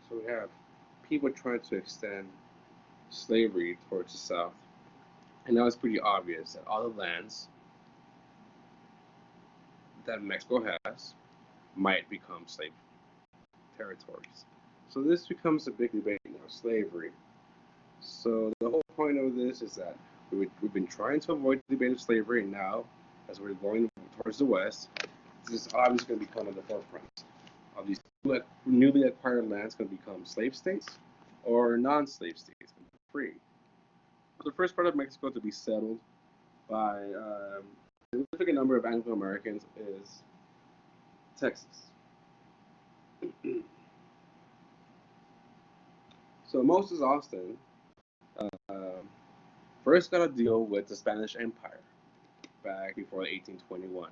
So we have people trying to extend slavery towards the south. And now it's pretty obvious that all the lands that Mexico has might become slave territories. So this becomes a big debate now, slavery. So the whole point of this is that we've been trying to avoid the debate of slavery, and now, as we're going towards the west, this is obviously going to become at the forefront of these newly acquired lands going to become slave states or non-slave states, free. The first part of Mexico to be settled by a significant number of Anglo-Americans is Texas. So Moses Austin uh, first got to deal with the Spanish Empire back before 1821,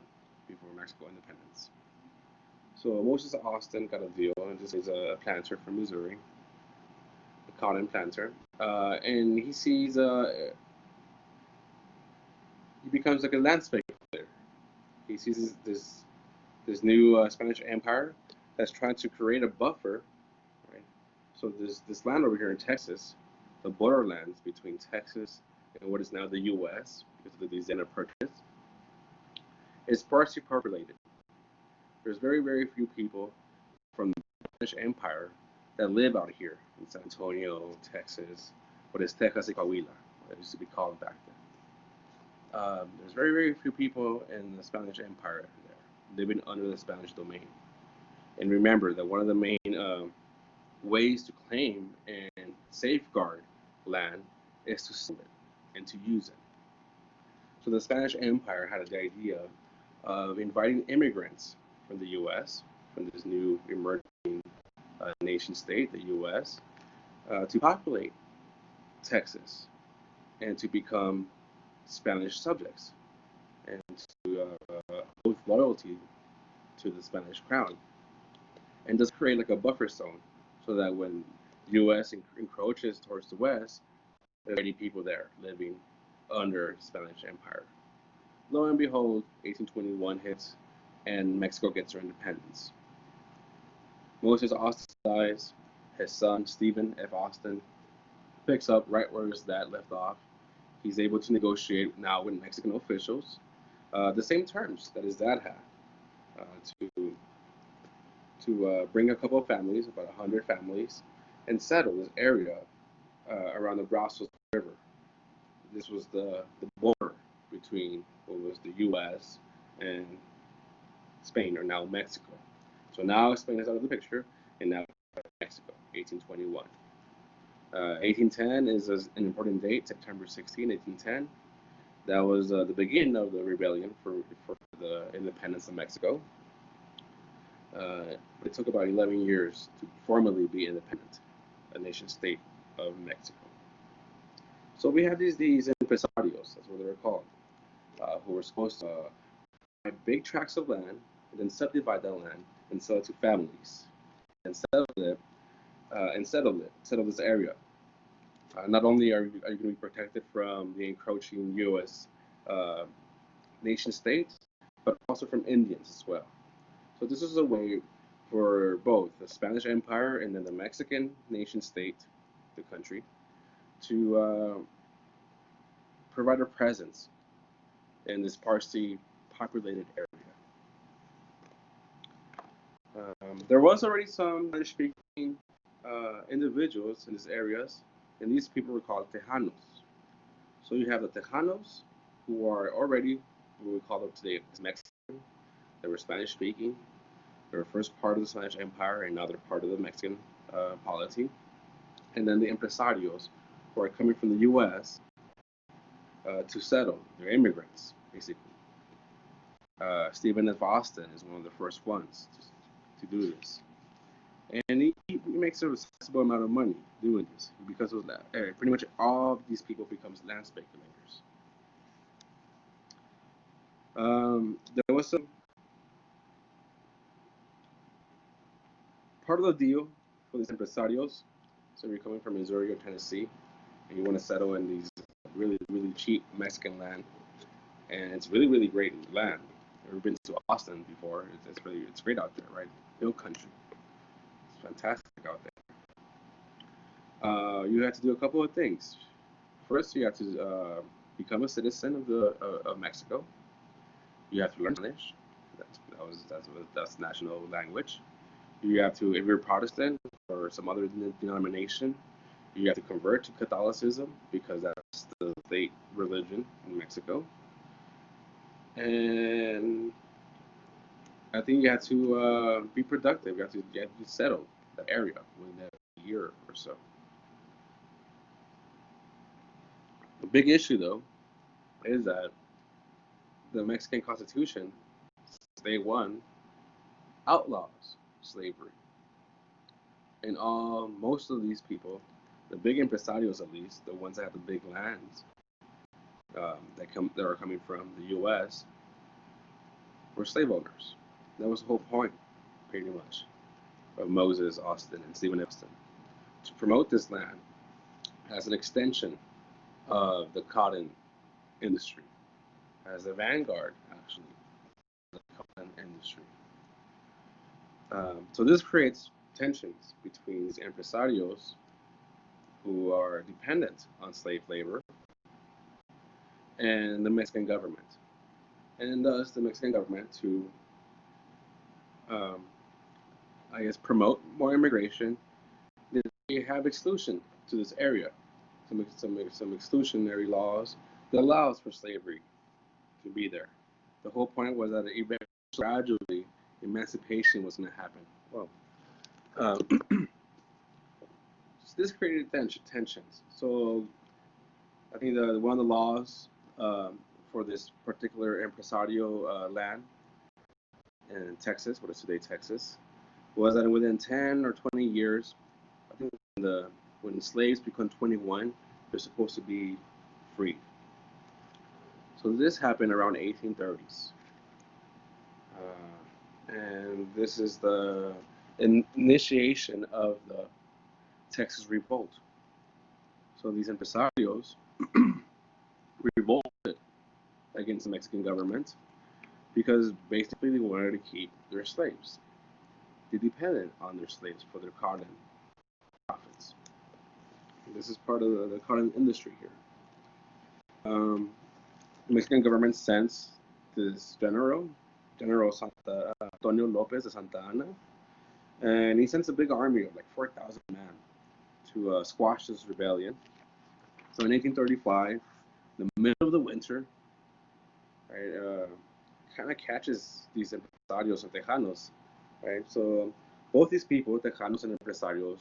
before Mexico independence. So Moses Austin got a deal, and this is a planter from Missouri, a cotton planter, and he sees he becomes like a land speculator. He sees this new Spanish Empire that's trying to create a buffer, right? So this land over here in Texas, the borderlands between Texas and what is now the U.S. because of the Louisiana Purchase, is sparsely populated. There's very few people from the Spanish Empire that live out here in San Antonio, Texas, what is Texas y Coahuila, what it used to be called back then. There's very few people in the Spanish Empire there living under the Spanish domain. And remember that one of the main ways to claim and safeguard land is to sell it and to use it. So the Spanish Empire had the idea of inviting immigrants from the U.S., from this new emerging nation state, the U.S., to populate Texas and to become Spanish subjects and to oath loyalty to the Spanish crown, and just create like a buffer zone so that when U.S. encroaches towards the west, there are many people there living under Spanish Empire. Lo and behold, 1821 hits, and Mexico gets her independence. Moses Austin dies. His son, Stephen F. Austin, picks up right where his dad left off. He's able to negotiate now with Mexican officials the same terms that his dad had to bring a couple of families, about 100 families, and settle this area around the Brazos River. This was the border between what was the U.S. and Spain, or now Mexico. So now Spain is out of the picture, and now Mexico, 1821. 1810 is an important date, September 16, 1810. That was the beginning of the rebellion for the independence of Mexico. It took about 11 years to formally be independent, a nation state of Mexico. So we had these empresarios, that's what they were called, who were supposed to buy big tracts of land and then subdivide that land and sell it to families and settle this area. Not only are you going to be protected from the encroaching U.S. Nation states, but also from Indians as well. So this is a way for both the Spanish Empire and then the Mexican nation state, the country, to provide a presence in this sparsely populated area. There was already some Spanish-speaking individuals in these areas, and these people were called Tejanos. So you have the Tejanos, who are already what we call them today as Mexican. They were Spanish-speaking. They were first part of the Spanish Empire, and now they're part of the Mexican polity. And then the empresarios, who are coming from the U.S. To settle. They're immigrants, basically. Stephen F. Austin is one of the first ones to do this. And he makes a sizable amount of money doing this because of that. Pretty much all of these people becomes land speculators. There was some part of the deal for these empresarios. So if you're coming from Missouri or Tennessee and you want to settle in these really cheap Mexican land, and it's really great land. I've never been to Austin before. It's great out there, right? Hill country. It's fantastic out there. You had to do a couple of things. First, you have to become a citizen of the of Mexico. You have to learn Spanish. That's national language. You have to, if you're Protestant or some other denomination, you have to convert to Catholicism because that's the state religion in Mexico. And I think you have to be productive. You have to settle the area within a year or so. The big issue, though, is that the Mexican Constitution, since day one, outlaws slavery. And most of these people, the big empresarios at least, the ones that have the big lands that are coming from the U.S., were slave owners. That was the whole point, pretty much, of Moses Austin and Stephen Austin, to promote this land as an extension of the cotton industry, as a vanguard, actually, of the cotton industry. So this creates tensions between these empresarios who are dependent on slave labor and the Mexican government. And thus the Mexican government to, I guess, promote more immigration, they have exclusion to this area, some exclusionary laws that allows for slavery to be there. The whole point was that eventually, gradually, emancipation was going to happen. Well, this created tensions. So I think one of the laws for this particular empresario land in Texas, what is today Texas, was that within 10 or 20 years, I think when slaves become 21, they're supposed to be free. So this happened around 1830s. And this is the initiation of the Texas Revolt. So these empresarios revolted against the Mexican government because basically they wanted to keep their slaves. They depended on their slaves for their cotton profits. This is part of the cotton industry here. The Mexican government sends this General Antonio Lopez de Santa Anna, and he sends a big army of like 4,000 men to squash this rebellion. So in 1835, in the middle of the winter, right, kind of catches these empresarios and Tejanos, right? So both these people, Tejanos and empresarios,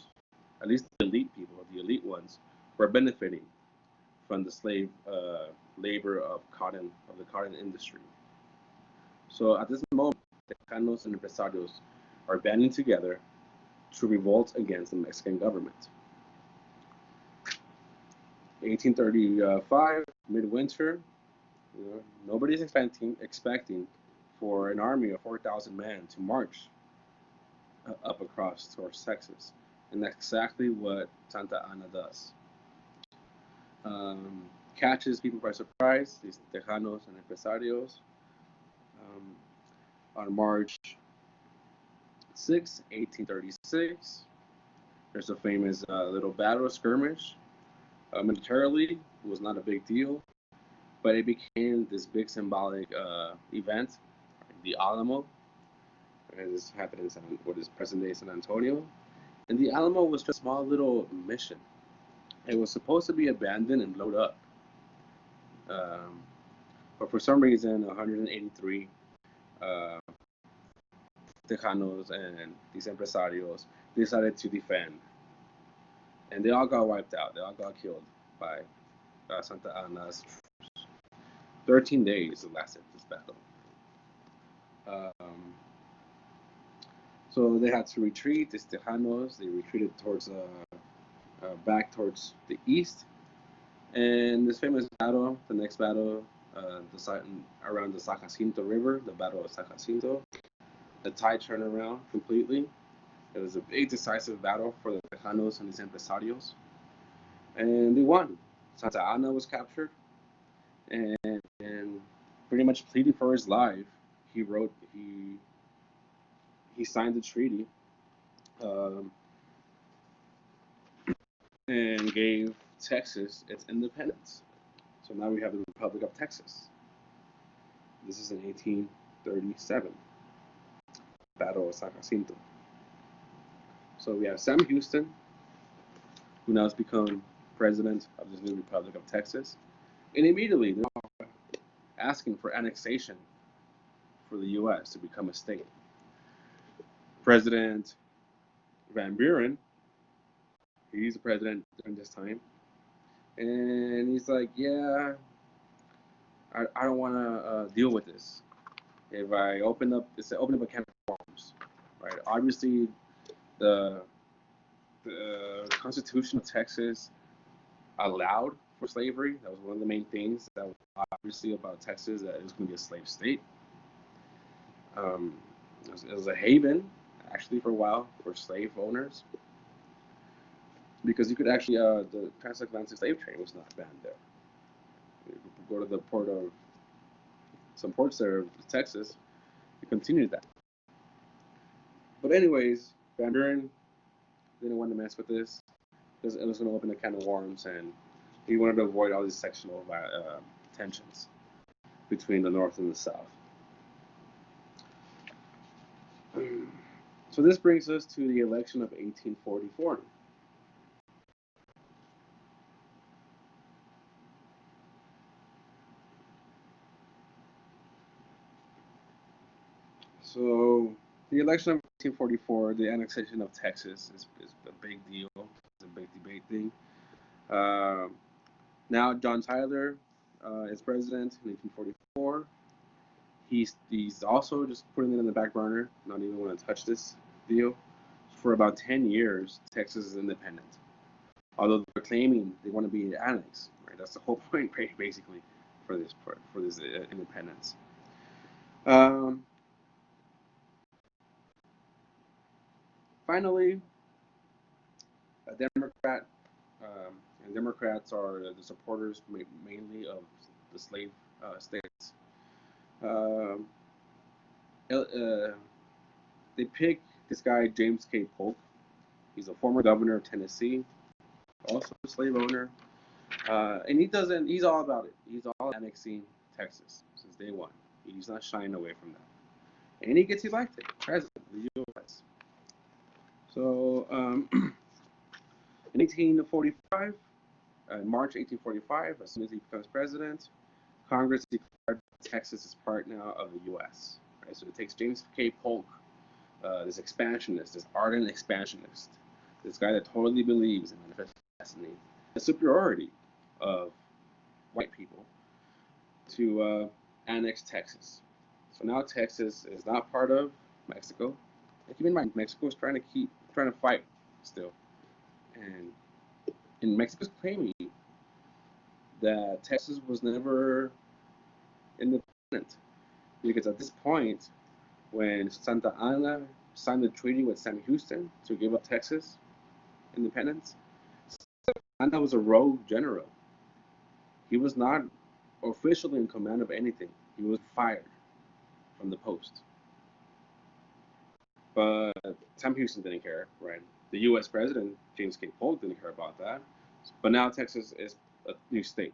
at least the elite people, the elite ones, were benefiting from the slave labor of the cotton industry. So at this moment, Tejanos and empresarios are banding together to revolt against the Mexican government. 1835, midwinter, nobody's expecting for an army of 4,000 men to march up across towards Texas, and that's exactly what Santa Anna does. Catches people by surprise, these Tejanos and empresarios. On March 6, 1836, there's a famous little battle skirmish. Militarily, it was not a big deal, but it became this big symbolic event, the Alamo. And this happened in what is present-day San Antonio. And the Alamo was just a small little mission. It was supposed to be abandoned and blown up. But for some reason, 183 Tejanos and these empresarios decided to defend. And they all got wiped out. They all got killed by Santa Anna's troops. 13 days lasted this battle. So they had to retreat. These Tejanos, they retreated towards back towards the east. And this famous battle, the next battle, around the San Jacinto River, the Battle of San Jacinto, the tide turned around completely. It was a big decisive battle for the Tejanos and these empresarios. And they won. Santa Anna was captured. And pretty much pleading for his life, he signed the treaty and gave Texas its independence. So now we have the Republic of Texas. This is in 1837, Battle of San Jacinto. So we have Sam Houston, who now has become president of this new Republic of Texas, and immediately they're asking for annexation for the U.S. to become a state. President Van Buren, he's the president during this time, and he's like, yeah, I don't want to deal with this. If I open up a can of worms, right? Obviously, the Constitution of Texas allowed for slavery. That was one of the main things that was obviously about Texas, that it was going to be a slave state. It was a haven, actually, for a while for slave owners, because you could actually, the transatlantic slave trade was not banned there. You could go to the port of, some ports there of Texas, you continued that. But anyways, Van Buren didn't want to mess with this, because it was going to open a can of worms, and he wanted to avoid all these sectional tensions between the North and the South. So this brings us to the election of 1844. So the election of 1844, the annexation of Texas, is a big deal. It's a big debate thing. Now John Tyler is president in 1844. He's also just putting it in the back burner, not even want to touch this deal. For about 10 years, Texas is independent. Although they're claiming they want to be annexed, right? That's the whole point, basically, for this independence. Finally, a Democrat, and Democrats are the supporters mainly of the slave states. They pick this guy, James K. Polk. He's a former governor of Tennessee, also a slave owner. And he's all about it. He's all annexing Texas since day one. He's not shying away from that. And he gets elected president of the U.S. So in 1845, March 1845, as soon as he becomes president, Congress declared Texas as part now of the U.S. Right? So it takes James K. Polk, this expansionist, this ardent expansionist, this guy that totally believes in manifest destiny, the superiority of white people, to annex Texas. So now Texas is not part of Mexico. And keep in mind, Mexico is trying to fight still, and Mexico's claiming that Texas was never independent, because at this point, when Santa Anna signed a treaty with Sam Houston to give up Texas independence, Santa Anna was a rogue general. He was not officially in command of anything. He was fired from the post. But Sam Houston didn't care, right? The U.S. president, James K. Polk, didn't care about that. But now Texas is a new state,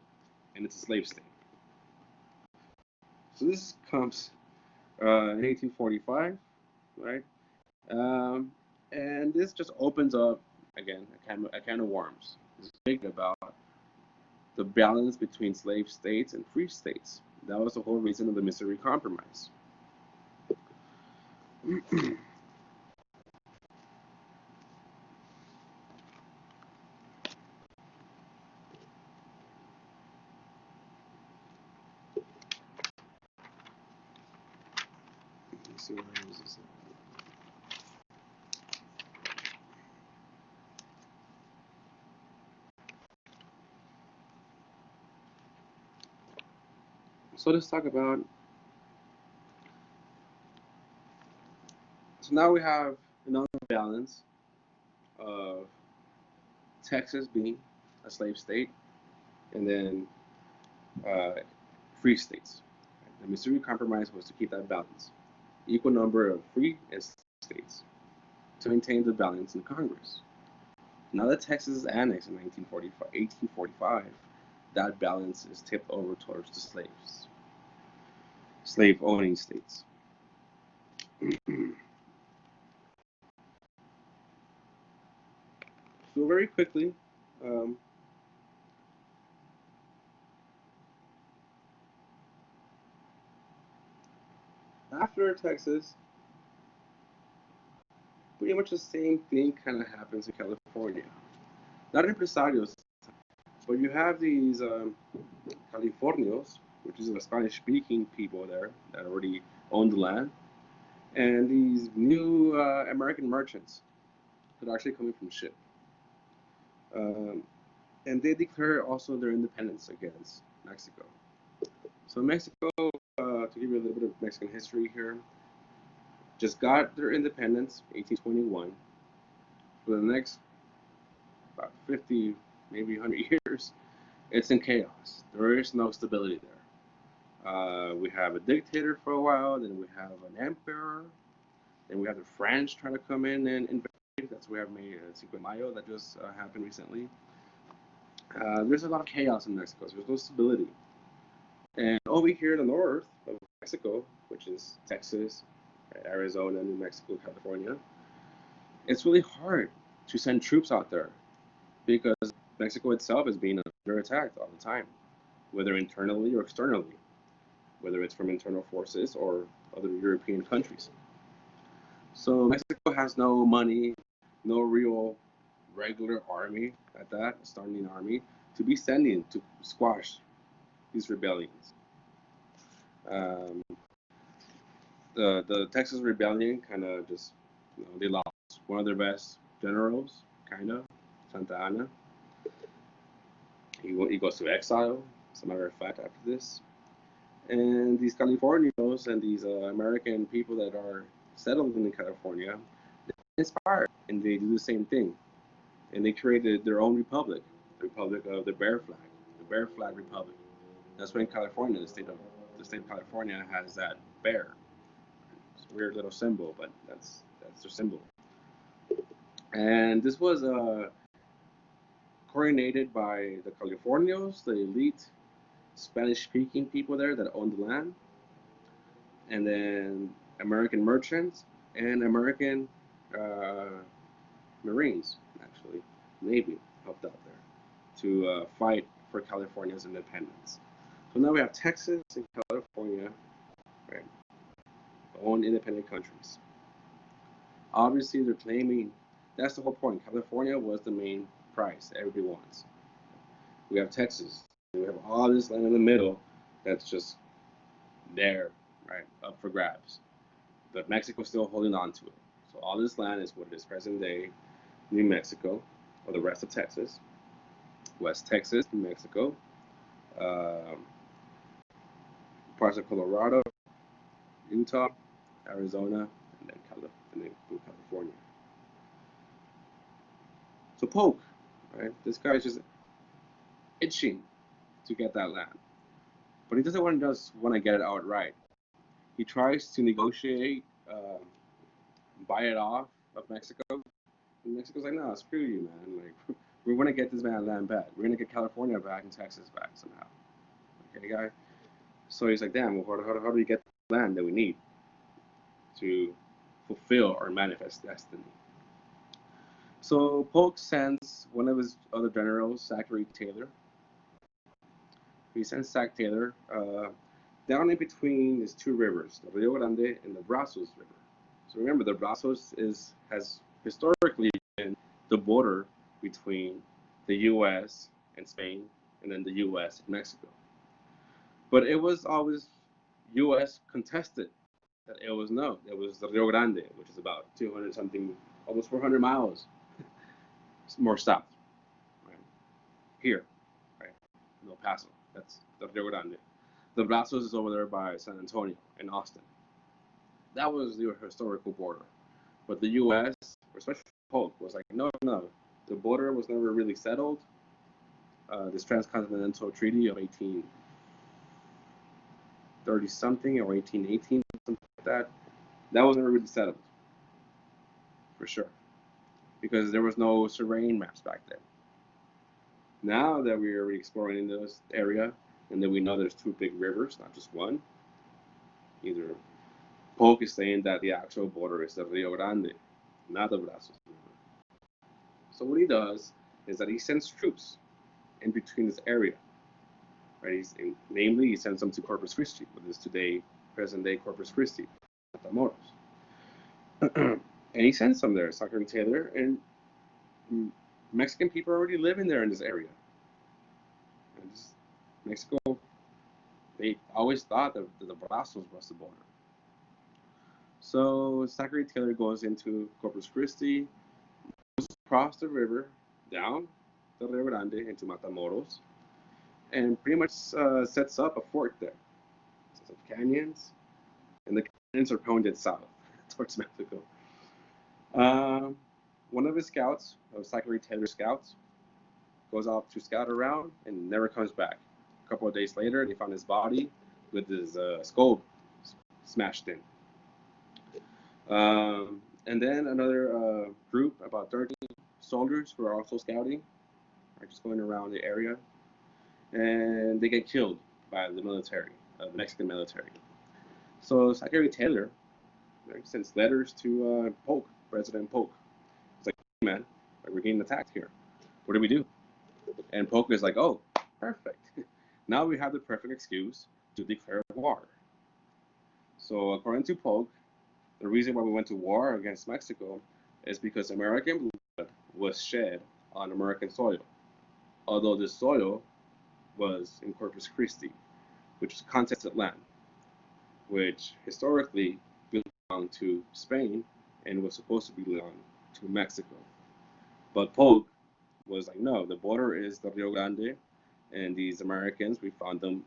and it's a slave state. So this comes in 1845, right? And this just opens up, again, a can of worms. It's big about the balance between slave states and free states. That was the whole reason of the Missouri Compromise. Let's see what is this. So let's talk about. So now we have another balance of Texas being a slave state, and then free states. The Missouri Compromise was to keep that balance, equal number of free and slave states, to maintain the balance in Congress. Now that Texas is annexed in 1845, that balance is tipped over towards the slave-owning states. So very quickly, um, after Texas, pretty much the same thing kind of happens in California. Not empresarios, but you have these Californios, which is the Spanish-speaking people there that already own the land, and these new American merchants that are actually coming from ship. Um, and they declare also their independence against Mexico. So Mexico, to give you a little bit of Mexican history here, just got their independence in 1821. For the next about 50, maybe 100 years, it's in chaos. There is no stability there. We have a dictator for a while, then we have an emperor, then we have the French trying to come in and invade. That's why we have Cinco de Mayo that just happened recently. There's a lot of chaos in Mexico. So there's no stability. And over here in the north of Mexico, which is Texas, Arizona, New Mexico, California, it's really hard to send troops out there because Mexico itself is being under attack all the time, whether internally or externally, whether it's from internal forces or other European countries. So Mexico has no money, no real regular army at that, a standing army, to be sending to squash these rebellions. Um, the Texas rebellion kind of just, they lost one of their best generals, kind of, Santa Anna. He goes to exile, as a matter of fact, after this. And these Californios and these American people that are settled in California, they're inspired, and they do the same thing. And they created their own republic, the Republic of the Bear Flag, the Bear Flag Republic. That's why in California, the state of California has that bear. It's a weird little symbol, but that's their symbol. And this was coordinated by the Californios, the elite Spanish-speaking people there that owned the land, and then American merchants and American Marines, actually, Navy helped out there to fight for California's independence. So now we have Texas and California, right, own independent countries. Obviously, they're claiming that's the whole point. California was the main prize everybody wants. We have Texas. We have all this land in the middle that's just there, right, up for grabs. But Mexico's still holding on to it. So all this land is what it is present day New Mexico, or the rest of Texas, West Texas, New Mexico, um, parts of Colorado, Utah, Arizona, and then California. So Polk, right? This guy's just itching to get that land, but he doesn't want to just want to get it outright. He tries to negotiate, buy it off of Mexico. And Mexico's like, no, screw you, man. Like, we want to get this land back. We're gonna get California back and Texas back somehow. Okay, guy. So he's like, damn. Well, how do we get the land that we need to fulfill our manifest destiny? So Polk sends one of his other generals, Zachary Taylor. He sends Zach Taylor down in between these two rivers, the Rio Grande and the Brazos River. So remember, the Brazos has historically been the border between the U.S. and Spain, and then the U.S. and Mexico. But it was always U.S. contested. That it was the Rio Grande, which is about 200 something, almost 400 miles more south, right here, right, in El Paso. That's the Rio Grande. The Brazos is over there by San Antonio and Austin. That was the historical border. But the U.S., especially Polk, was like, no. The border was never really settled. This transcontinental treaty of 1830 something or 1818, something like that, that was never really settled, for sure. because there was no terrain maps back then. Now that we're exploring this area, and that we know there's two big rivers, not just one, either Polk is saying that the actual border is the Rio Grande, not the Brazos River. So what he does is that he sends troops in between this area. Right? Namely, he sends them to Corpus Christi, what is today present-day Corpus Christi, Matamoros. And he sends them there, Secretary Taylor, and Mexican people are already living there in this area. And Mexico, they always thought that the Brazos was the border. So Secretary Taylor goes into Corpus Christi, goes across the river, down the Rio Grande into Matamoros, and pretty much sets up a fort there. Sets up canyons, and the canyons are pointed south towards Mexico. One of his scouts, of Secretary Taylor's scouts, goes out to scout around and never comes back. A couple of days later, they found his body with his skull smashed in. And then another group, about 30 soldiers who are also scouting, are just going around the area, and they get killed by the military, the Mexican military. So Secretary Taylor sends letters to Polk, President Polk. It's like, hey, man, we're getting attacked here. What do we do? And Polk is like, oh, perfect. Now we have the perfect excuse to declare war. So according to Polk, the reason why we went to war against Mexico is because American blood was shed on American soil, although the soil was in Corpus Christi, which is contested land, which historically belonged to Spain and was supposed to belong to Mexico. But Polk was like, no, the border is the Rio Grande, and these Americans, we found them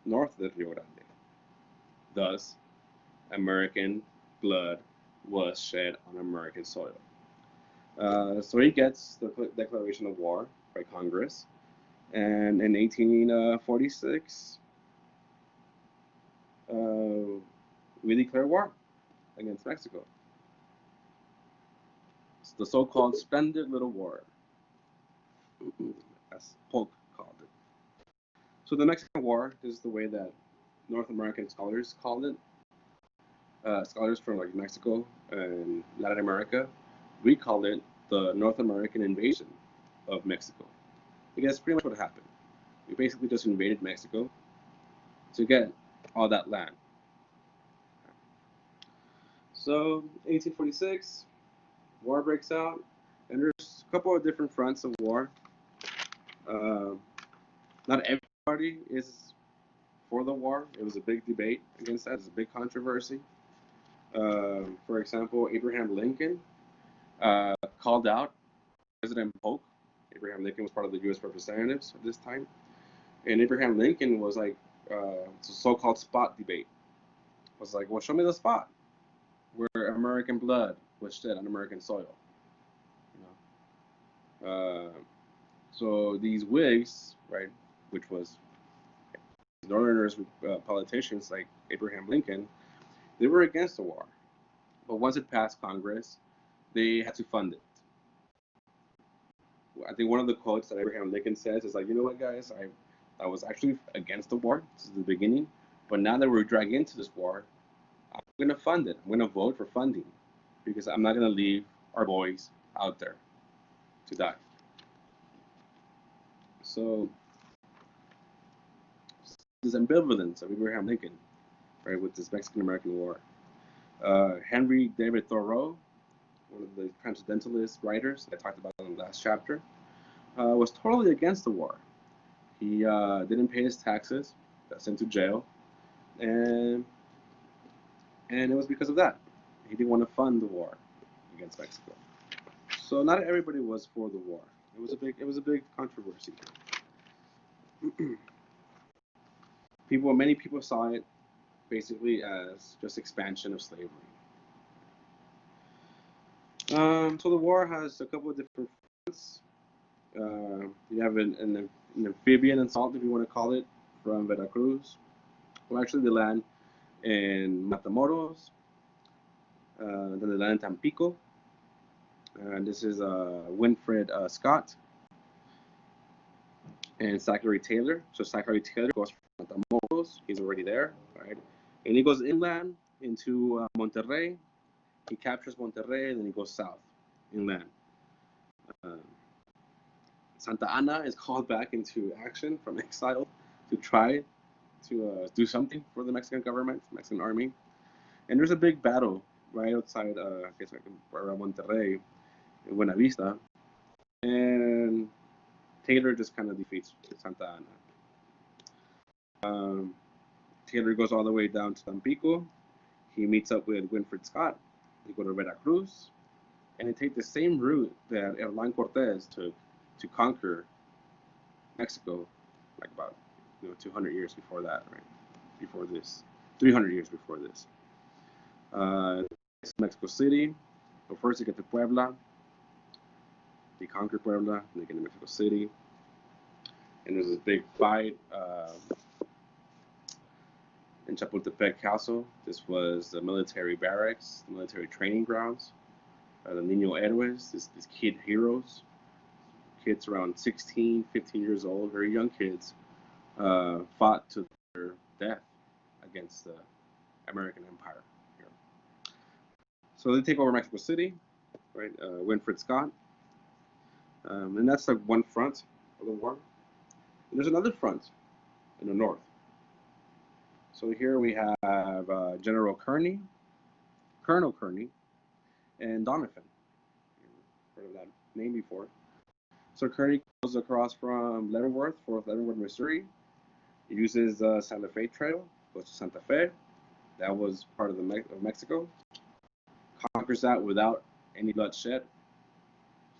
north of the Rio Grande. Thus, American blood was shed on American soil. So he gets the declaration of war by Congress, and in 1846, we declare war against Mexico. It's the so-called Splendid Little War, as Polk called it. So the Mexican War is the way that North American scholars called it. Scholars from like Mexico and Latin America, we call it the North American invasion of Mexico, because that's pretty much what happened. We basically just invaded Mexico to get all that land. So 1846, war breaks out, and there's a couple of different fronts of war. Not everybody is for the war. It was a big debate against that. It's a big controversy. For example, Abraham Lincoln called out President Polk. Abraham Lincoln was part of the U.S. Representatives at this time, and Abraham Lincoln was like, it's a so-called spot debate. It was like, well, show me the spot where American blood was shed on American soil. You know? So these Whigs, right, which was Northerners, politicians like Abraham Lincoln, they were against the war. But once it passed Congress, they had to fund it. I think one of the quotes that Abraham Lincoln says is like, you know what, guys, I was actually against the war since the beginning, but now that we're dragged into this war, I'm going to fund it. I'm going to vote for funding, because I'm not going to leave our boys out there to die. So this ambivalence of Abraham Lincoln, right, with this Mexican-American War. Henry David Thoreau, one of the transcendentalist writers that I talked about in the last chapter, was totally against the war. He didn't pay his taxes, got sent to jail, and it was because of that. He didn't want to fund the war against Mexico. So not everybody was for the war. It was a big controversy. Many people saw it basically as just expansion of slavery. So the war has a couple of different fronts. You have an amphibian assault, if you want to call it, from Veracruz. Well, actually, they land in Matamoros, then they land in Tampico, And this is Winfred Scott and Zachary Taylor. So Zachary Taylor goes from Matamoros. He's already there, right? And he goes inland into Monterrey. He captures Monterrey, and then he goes south inland. Uh, Santa Anna is called back into action from exile to try to do something for the Mexican government, Mexican army. And there's a big battle right outside, I guess, around Monterrey, in Buenavista. And Taylor just kind of defeats Santa Anna. Taylor goes all the way down to Tampico. He meets up with Winfred Scott. They go to Veracruz. And they take the same route that Hernan Cortez took to conquer Mexico, like about 200 years before that, right? Before this, 300 years before this. Mexico City. But first they get to Puebla. They conquer Puebla. And they get to Mexico City. And there's this big fight in Chapultepec Castle. This was the military barracks, the military training grounds. The Niño Héroes, these kid heroes. Kids around 16, 15 years old, very young kids, fought to their death against the American Empire here. So they take over Mexico City, right? Winfred Scott. And that's like one front of the war. And there's another front in the north. So here we have General Kearney, Colonel Kearney, and Donovan. Heard of that name before. So Kearney goes across from Leavenworth, Fort Leavenworth, Missouri. He uses Santa Fe Trail, goes to Santa Fe. That was part of of Mexico. Conquers that without any bloodshed.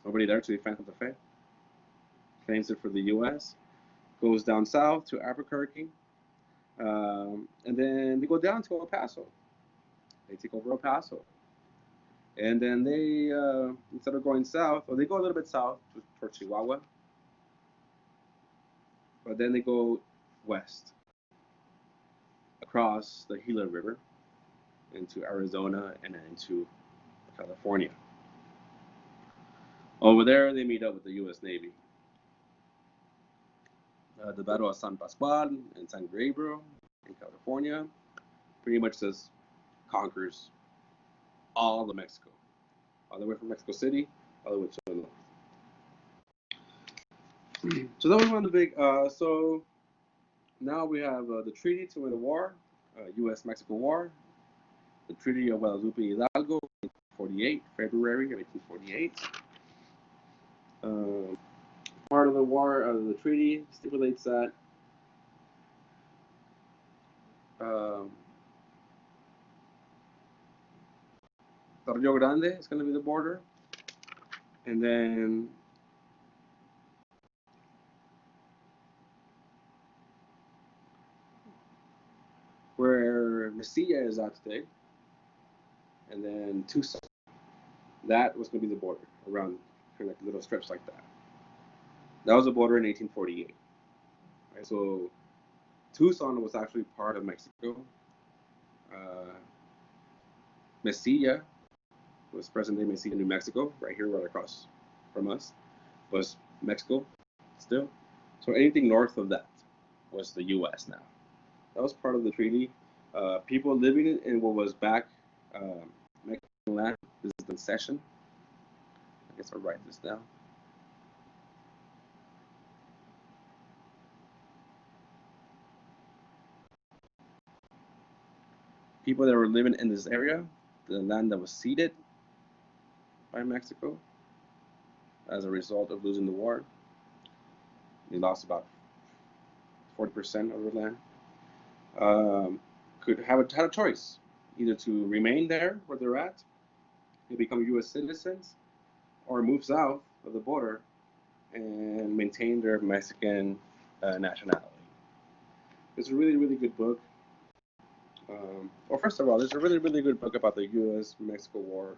Nobody there to defend Santa Fe. Claims it for the U.S. Goes down south to Albuquerque. And then they go down to El Paso. They take over El Paso. And then they, instead of going south, or they go a little bit south towards Chihuahua, but then they go west across the Gila River into Arizona and then into California. Over there, they meet up with the U.S. Navy. The Battle of San Pascual and San Gabriel in California pretty much just conquers all of Mexico, all the way from Mexico City, all the way to the north. So that was one of the big. So now we have the treaty to win the war, U.S.-Mexican War, the Treaty of Guadalupe Hidalgo, 1848, February of 1848. Part of the war, the treaty stipulates that the Rio Grande is going to be the border, and then where Mesilla is at today, and then Tucson, that was going to be the border around kind of like little strips like that. That was the border in 1848. Right, so Tucson was actually part of Mexico. Mesilla was present-day Mesilla, New Mexico, right here, right across from us, was Mexico still. So anything north of that was the U.S. now. That was part of the treaty. People living in what was back Mexican land, this is the concession. I guess I'll write this down. People that were living in this area, the land that was ceded by Mexico as a result of losing the war. They lost about 40% of their land. Could have had a choice, either to remain there where they're at and become U.S. citizens, or move south of the border and maintain their Mexican nationality. It's a really, really good book. Well, first of all, there's a really, really good book about the U.S.-Mexico War.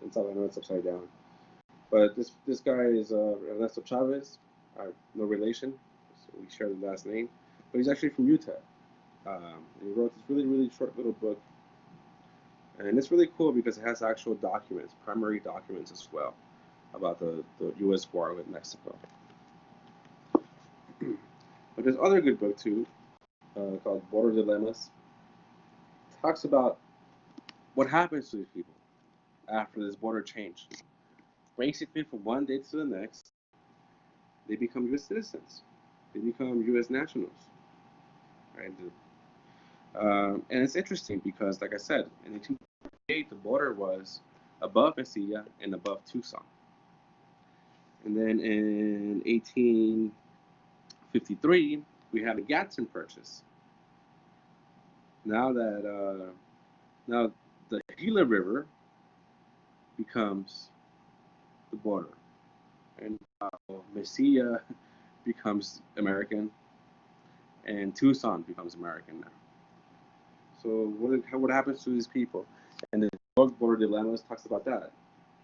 It's upside down. But this guy is Ernesto Chavez. I have no relation, so we share the last name. But he's actually from Utah. He wrote this really, really short little book. And it's really cool because it has actual documents, primary documents as well, about the U.S. war with Mexico. But there's other good book too, called Border Dilemmas. It talks about what happens to these people after this border change. Basically, from one day to the next, they become U.S. citizens. They become U.S. nationals. Right? And it's interesting because, like I said, in 1848, the border was above Mesilla and above Tucson. And then in 1853, we had a Gadsden Purchase. Now that now the Gila River becomes the border, and Mesilla becomes American, and Tucson becomes American now. So what happens to these people? And the book Border Dilemmas talks about that,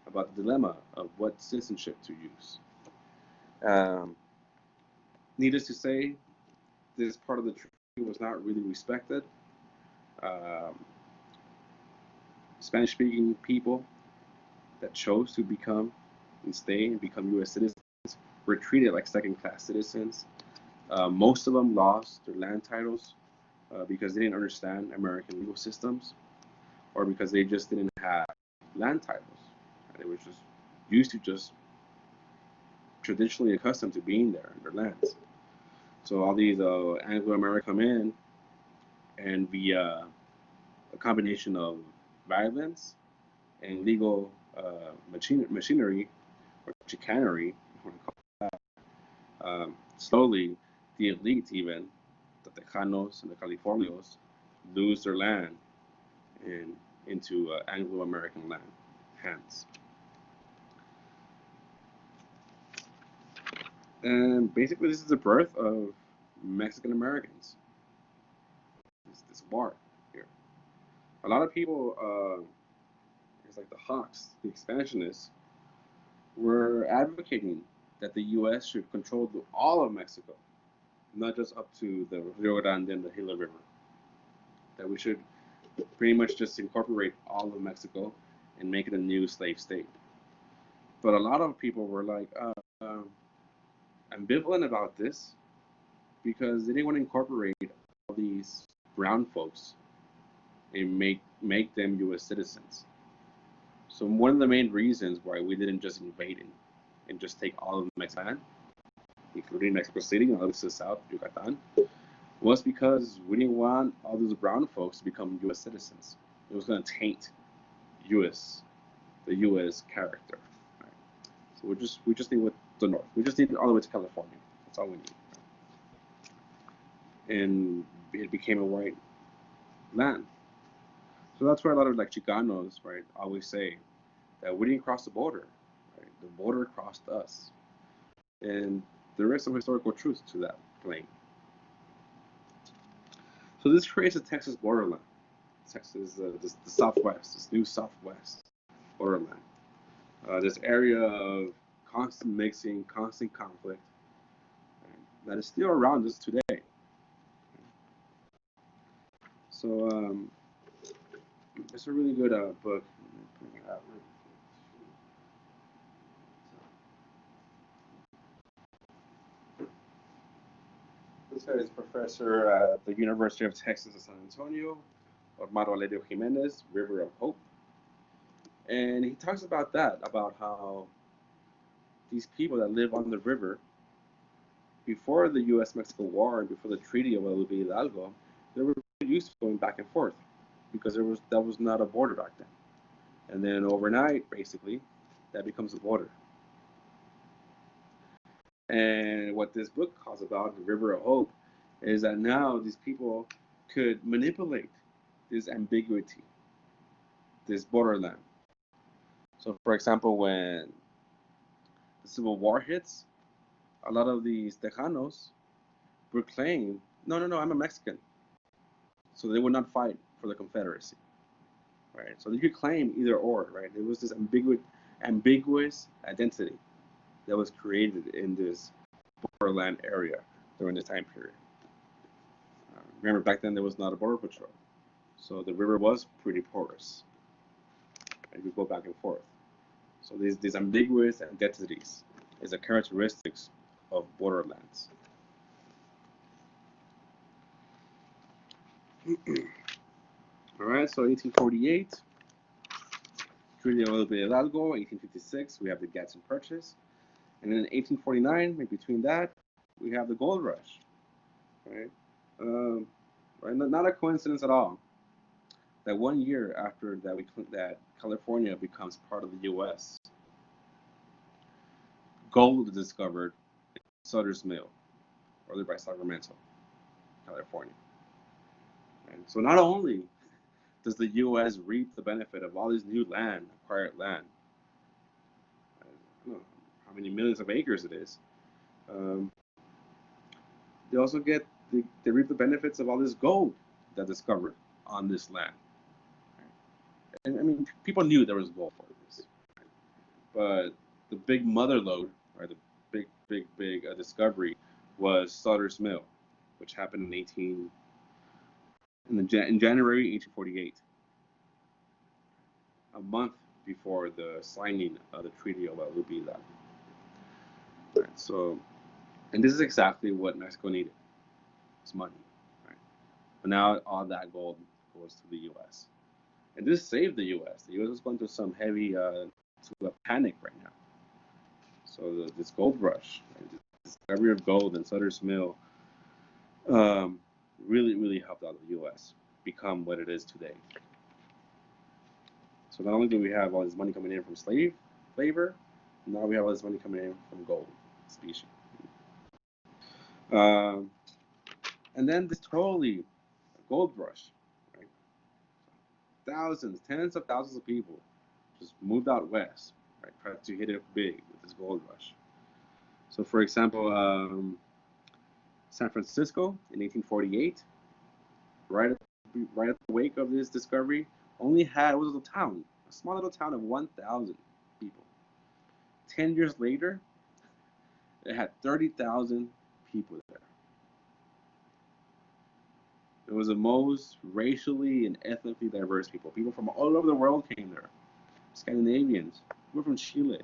about the dilemma of what citizenship to use. Needless to say, this part of the treaty was not really respected. Spanish-speaking people that chose to become and stay and become U.S. citizens were treated like second-class citizens. Most of them lost their land titles because they didn't understand American legal systems, or because they just didn't have land titles. They were just used to just traditionally accustomed to being there in their lands. So all these Anglo-Americans come in, and via a combination of violence and legal machinery or chicanery, slowly the elite, even the Tejanos and the Californios, lose their land into Anglo-American land hands. And basically, this is the birth of Mexican Americans. This war here. A lot of people, it's like the Hawks, the expansionists, were advocating that the U.S. should control all of Mexico, not just up to the Rio Grande and the Gila River. That we should pretty much just incorporate all of Mexico and make it a new slave state. But a lot of people were like ambivalent about this because they didn't want to incorporate all these brown folks and make them U.S. citizens. So one of the main reasons why we didn't just invade it and just take all of Mexico land, including Mexico City and all the south, Yucatan, was because we didn't want all those brown folks to become U.S. citizens. It was going to taint the U.S. character. Right? So we just need with the north. We just need all the way to California. That's all we need. And it became a white land. So that's why a lot of like Chicanos, right, always say that we didn't cross the border. Right? The border crossed us. And there is some historical truth to that claim. So this creates a Texas borderland. Texas, the Southwest, this new Southwest borderland. This area of constant mixing, constant conflict, that is still around us today. So it's a really good book. This guy is professor at the University of Texas at San Antonio, Armando Valerio Jimenez, River of Hope. And he talks about that, about how these people that live on the river, before the U.S.-Mexico War and before the Treaty of Guadalupe Hidalgo, they were used to going back and forth because that was not a border back then. And then overnight, basically, that becomes a border. And what this book calls about, the River of Hope, is that now these people could manipulate this ambiguity, this borderland. So, for example, when the Civil War hits, a lot of these Tejanos would claim, no, I'm a Mexican. So they would not fight for the Confederacy, right? So you could claim either or, right? It was this ambiguous identity that was created in this borderland area during this time period. Remember, back then there was not a border patrol, so the river was pretty porous. and we go back and forth. So these ambiguous identities is a characteristics of borderlands. All right, so 1848, Treaty of Hidalgo. 1856, we have the Gadsden Purchase, and then in 1849, in between that, we have the Gold Rush. Right, right. Not a coincidence at all that 1 year after that California becomes part of the U.S., gold is discovered in Sutter's Mill, earlier by Sacramento, California. And so not only does the U.S. reap the benefit of all this new land, acquired land, I don't know how many millions of acres it is, they also they reap the benefits of all this gold that's discovered on this land. And I mean, people knew there was gold for this, but the big mother lode, right, the big discovery was Sutter's Mill, which happened in January 1848, a month before the signing of the Treaty of Lubila. Right, so, and this is exactly what Mexico needed: it's money. Right? But now all that gold goes to the U.S. And this saved the U.S. The U.S. was going through some heavy to a panic right now. So this gold rush, right, this discovery of gold in Sutter's Mill, really helped out the U.S. become what it is today. So not only do we have all this money coming in from slave labor, now we have all this money coming in from gold species. And then this totally gold rush, right? Thousands, tens of thousands of people just moved out west, right? Tried to hit it big with this gold rush. So, for example, San Francisco in 1848, right at the wake of this discovery, only had a little town, a small little town of 1,000 people. 10 years later, it had 30,000 people there. It was the most racially and ethnically diverse people. People from all over the world came there. Scandinavians, people from Chile,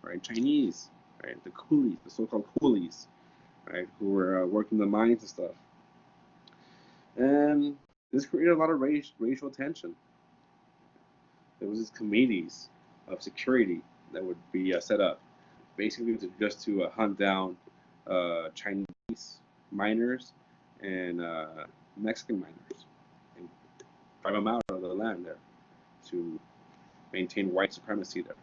right? Chinese, right? The coolies, the so-called coolies, right? Who were working the mines and stuff. And this created a lot of racial tension. There was these committees of security that would be set up, basically just to hunt down Chinese miners and Mexican miners and drive them out of the land there to maintain white supremacy there.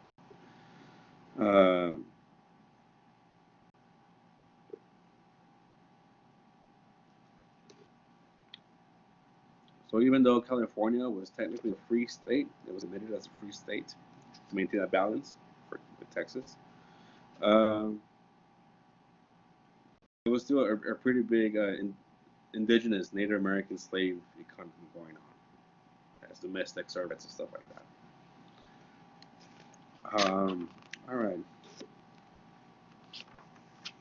So even though California was technically a free state, it was admitted as a free state to maintain that balance with Texas. It was still a pretty big indigenous Native American slave economy going on, as domestic servants and stuff like that. All right.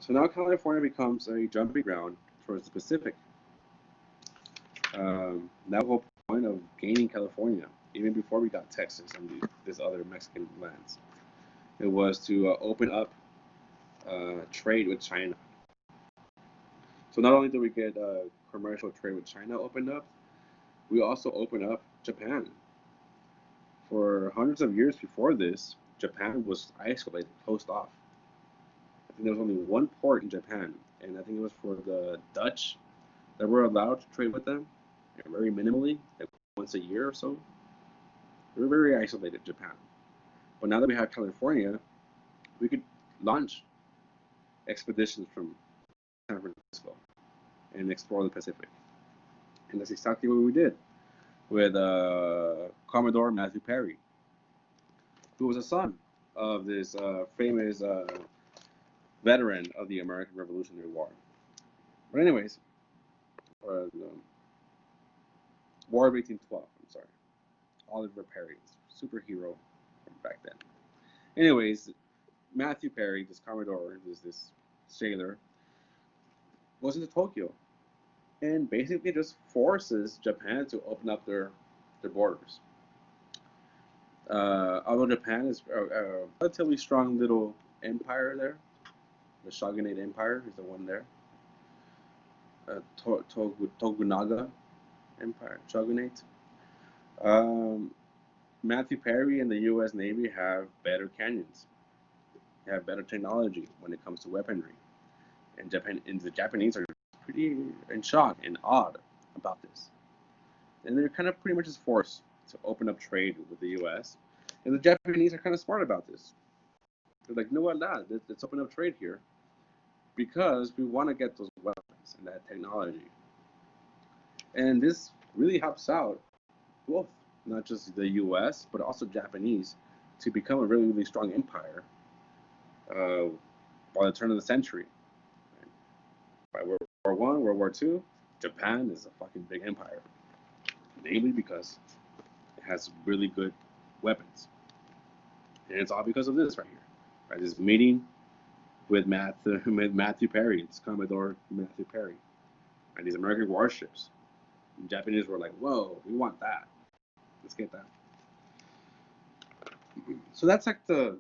So now California becomes a jumping ground towards the Pacific. That whole point of gaining California, even before we got Texas and these other Mexican lands, it was to open up trade with China. So not only did we get commercial trade with China opened up, we also opened up Japan. For hundreds of years before this, Japan was isolated, closed off. I think there was only one port in Japan, and I think it was for the Dutch that were allowed to trade with them, very minimally, like once a year or so. We were very isolated, Japan. But now that we have California, we could launch expeditions from San Francisco and explore the Pacific. And that's exactly what we did with Commodore Matthew Perry, who was a son of this famous veteran of the American Revolutionary War. But anyways, War of 1812, I'm sorry. Oliver Perry, superhero from back then. Anyways, Matthew Perry, this Commodore, this sailor, goes into Tokyo and basically just forces Japan to open up their borders. Although Japan is a relatively strong little empire there, the Shogunate Empire is the one there. Tokunaga Empire, Shogunate. Um, Matthew Perry and the U.S. Navy have better cannons, have better technology when it comes to weaponry, and the Japanese are pretty in shock and awed about this, and they're kind of pretty much just forced to open up trade with the U.S. And the Japanese are kind of smart about this. They're like, no, what, lad, let's open up trade here because we want to get those weapons and that technology. And this really helps out both, not just the U.S., but also Japanese, to become a really, really strong empire uh, by the turn of the century. By World War One, World War Two, Japan is a fucking big empire, namely because it has really good weapons. And it's all because of this right here. Right? This meeting with Matthew Perry, it's Commodore Matthew Perry, and these American warships. The Japanese were like, whoa, we want that. Let's get that. So that's like the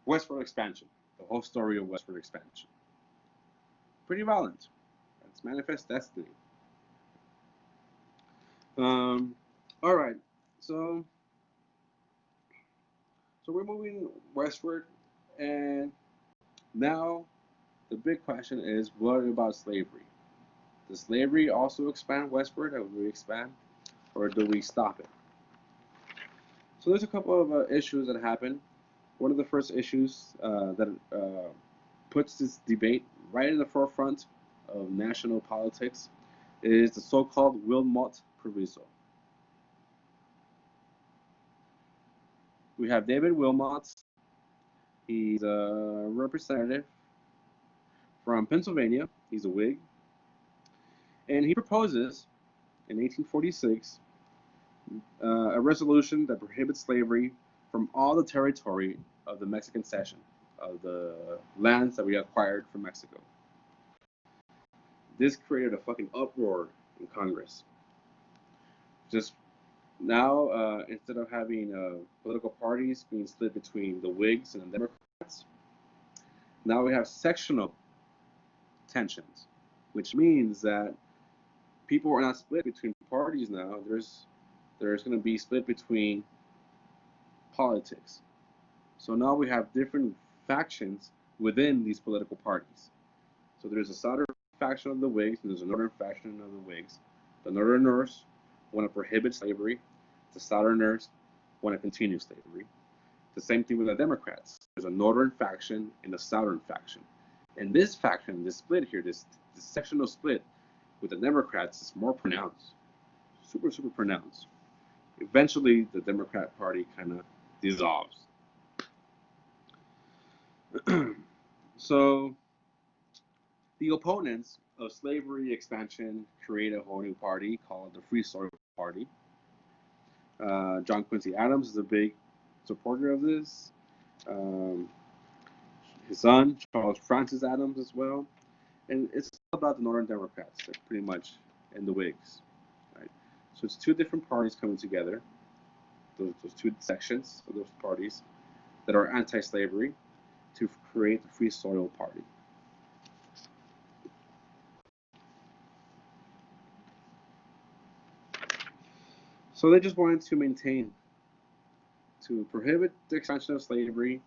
westward expansion, the whole story of westward expansion. Pretty violent. It's manifest destiny. All right, so we're moving westward, and now the big question is, what about slavery? Does slavery also expand westward, or do we expand, or do we stop it? So there's a couple of issues that happen. One of the first issues that puts this debate right in the forefront of national politics is the so-called Wilmot Proviso. We have David Wilmot. He's a representative from Pennsylvania. He's a Whig. And he proposes in 1846 a resolution that prohibits slavery from all the territory of the Mexican cession, of the lands that we acquired from Mexico. This created a fucking uproar in Congress. Just now, instead of having political parties being split between the Whigs and the Democrats, now we have sectional tensions, which means that people are not split between parties now. There's going to be split between politics. So now we have different factions within these political parties. So there's a southern faction of the Whigs and there's a northern faction of the Whigs. The Northerners want to prohibit slavery. The Southerners want to continue slavery. The same thing with the Democrats. There's a northern faction and a southern faction. And this faction, this split here, this sectional split with the Democrats is more pronounced. Super, super pronounced. Eventually, the Democrat Party kind of dissolves. So, the opponents of slavery expansion create a whole new party called the Free Soil Party. John Quincy Adams is a big supporter of this. His son, Charles Francis Adams, as well. And it's about the Northern Democrats, pretty much, and the Whigs. Right? So it's two different parties coming together, those two sections of those parties that are anti-slavery, to create the Free Soil Party. So they just wanted to prohibit the expansion of slavery,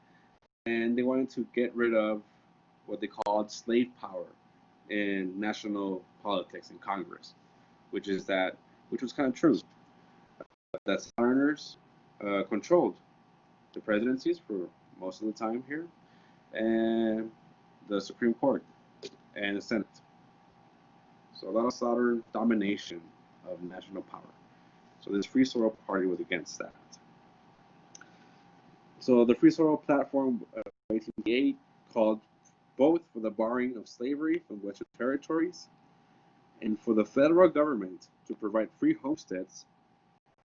and they wanted to get rid of what they called slave power in national politics in Congress, which was kind of true, that Southerners controlled the presidencies for most of the time here, and the Supreme Court and the Senate. So a lot of Southern domination of national power. So this Free Soil Party was against that. So the Free Soil Platform of 1888 called both for the barring of slavery from Western territories and for the federal government to provide free homesteads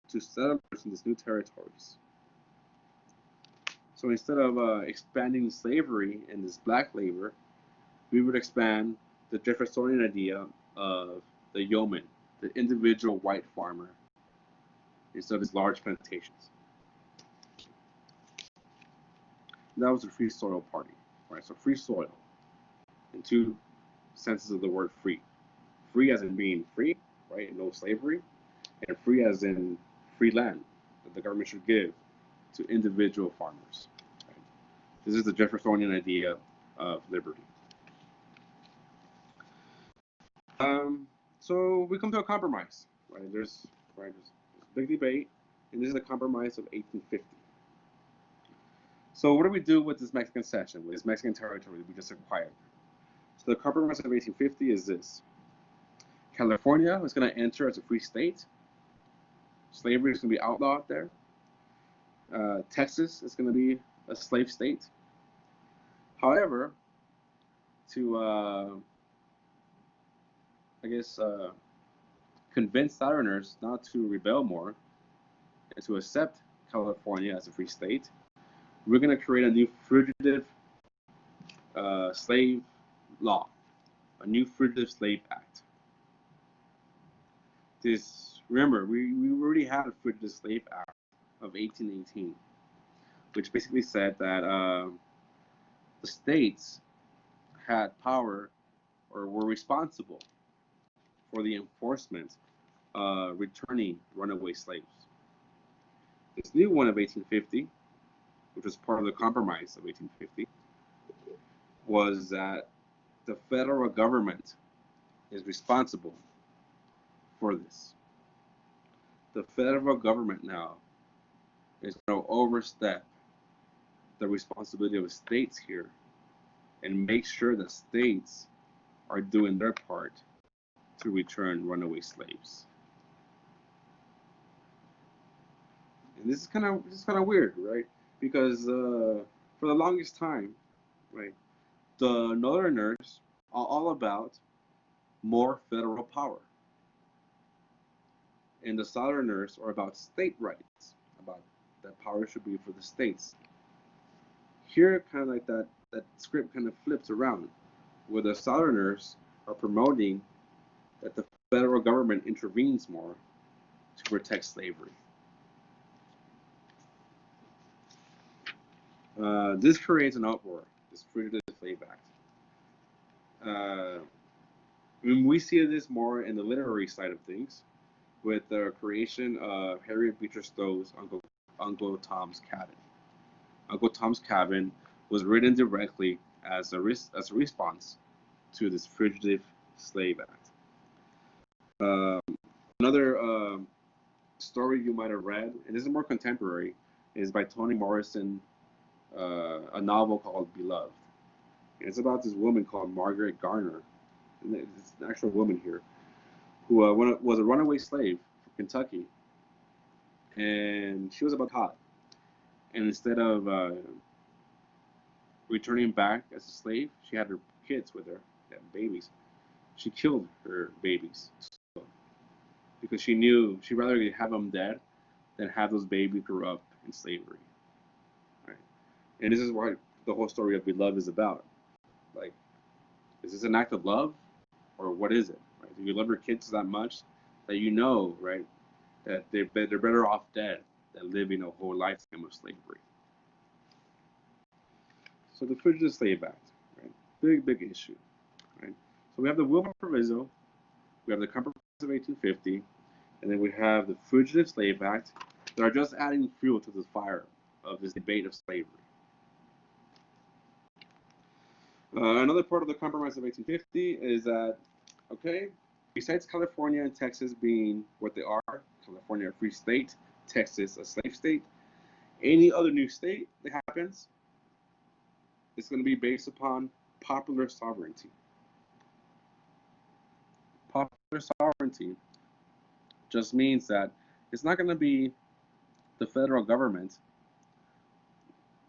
to settlers in these new territories. So instead of expanding slavery and this black labor, we would expand the Jeffersonian idea of the yeoman, the individual white farmer, instead of these large plantations. that was the Free Soil Party, right? So free soil, in two senses of the word free. Free as in being free, right? No slavery, and free as in free land that the government should give to individual farmers. Right? This is the Jeffersonian idea of liberty. So we come to a compromise, right? There's a big debate, and this is the compromise of 1850. So what do we do with this Mexican cession, with this Mexican territory that we just acquired? So the compromise of 1850 is this. California is going to enter as a free state. Slavery is going to be outlawed there. Texas is going to be a slave state. However, to convince Southerners not to rebel more and to accept California as a free state, we're going to create a new fugitive slave law, a new Fugitive Slave Act. Remember, we already had a Fugitive Slave Act of 1818, which basically said that the states had power or were responsible for the enforcement returning runaway slaves. This new one of 1850, which was part of the Compromise of 1850, was that the federal government is responsible for this. The federal government now is going to overstep the responsibility of the states here and make sure that states are doing their part to return runaway slaves. And this is kind of weird, right? Because for the longest time, right, the Northerners are all about more federal power, and the Southerners are about state rights, about that power should be for the states. Here, kind of like that script kind of flips around, where the Southerners are promoting that the federal government intervenes more to protect slavery. This creates an uproar, this Fugitive Slave Act. We see this more in the literary side of things, with the creation of Harriet Beecher Stowe's Uncle Tom's Cabin. Uncle Tom's Cabin was written directly as a response to this Fugitive Slave Act. Another story you might have read, and this is more contemporary, is by Toni Morrison, a novel called Beloved. And it's about this woman called Margaret Garner, and it's an actual woman here, who was a runaway slave from Kentucky, and she was about caught. And instead of returning back as a slave, she had her kids with her, babies. She killed her babies because she knew she'd rather have them dead than have those babies grow up in slavery. Right? And this is what the whole story of Beloved is about. Like, is this an act of love, or what is it? Right? Do you love your kids that much that you know, right, that they're better off dead than living a whole lifetime of slavery? So the Fugitive Slave Act, right? Big issue, right? So we have the Wilmot Proviso, we have the Compromise of 1850, and then we have the Fugitive Slave Act that are just adding fuel to the fire of this debate of slavery. Another part of the Compromise of 1850 is that, okay, besides California and Texas being what they are, California a free state, Texas a slave state, any other new state that happens is going to be based upon popular sovereignty. Popular sovereignty just means that it's not going to be the federal government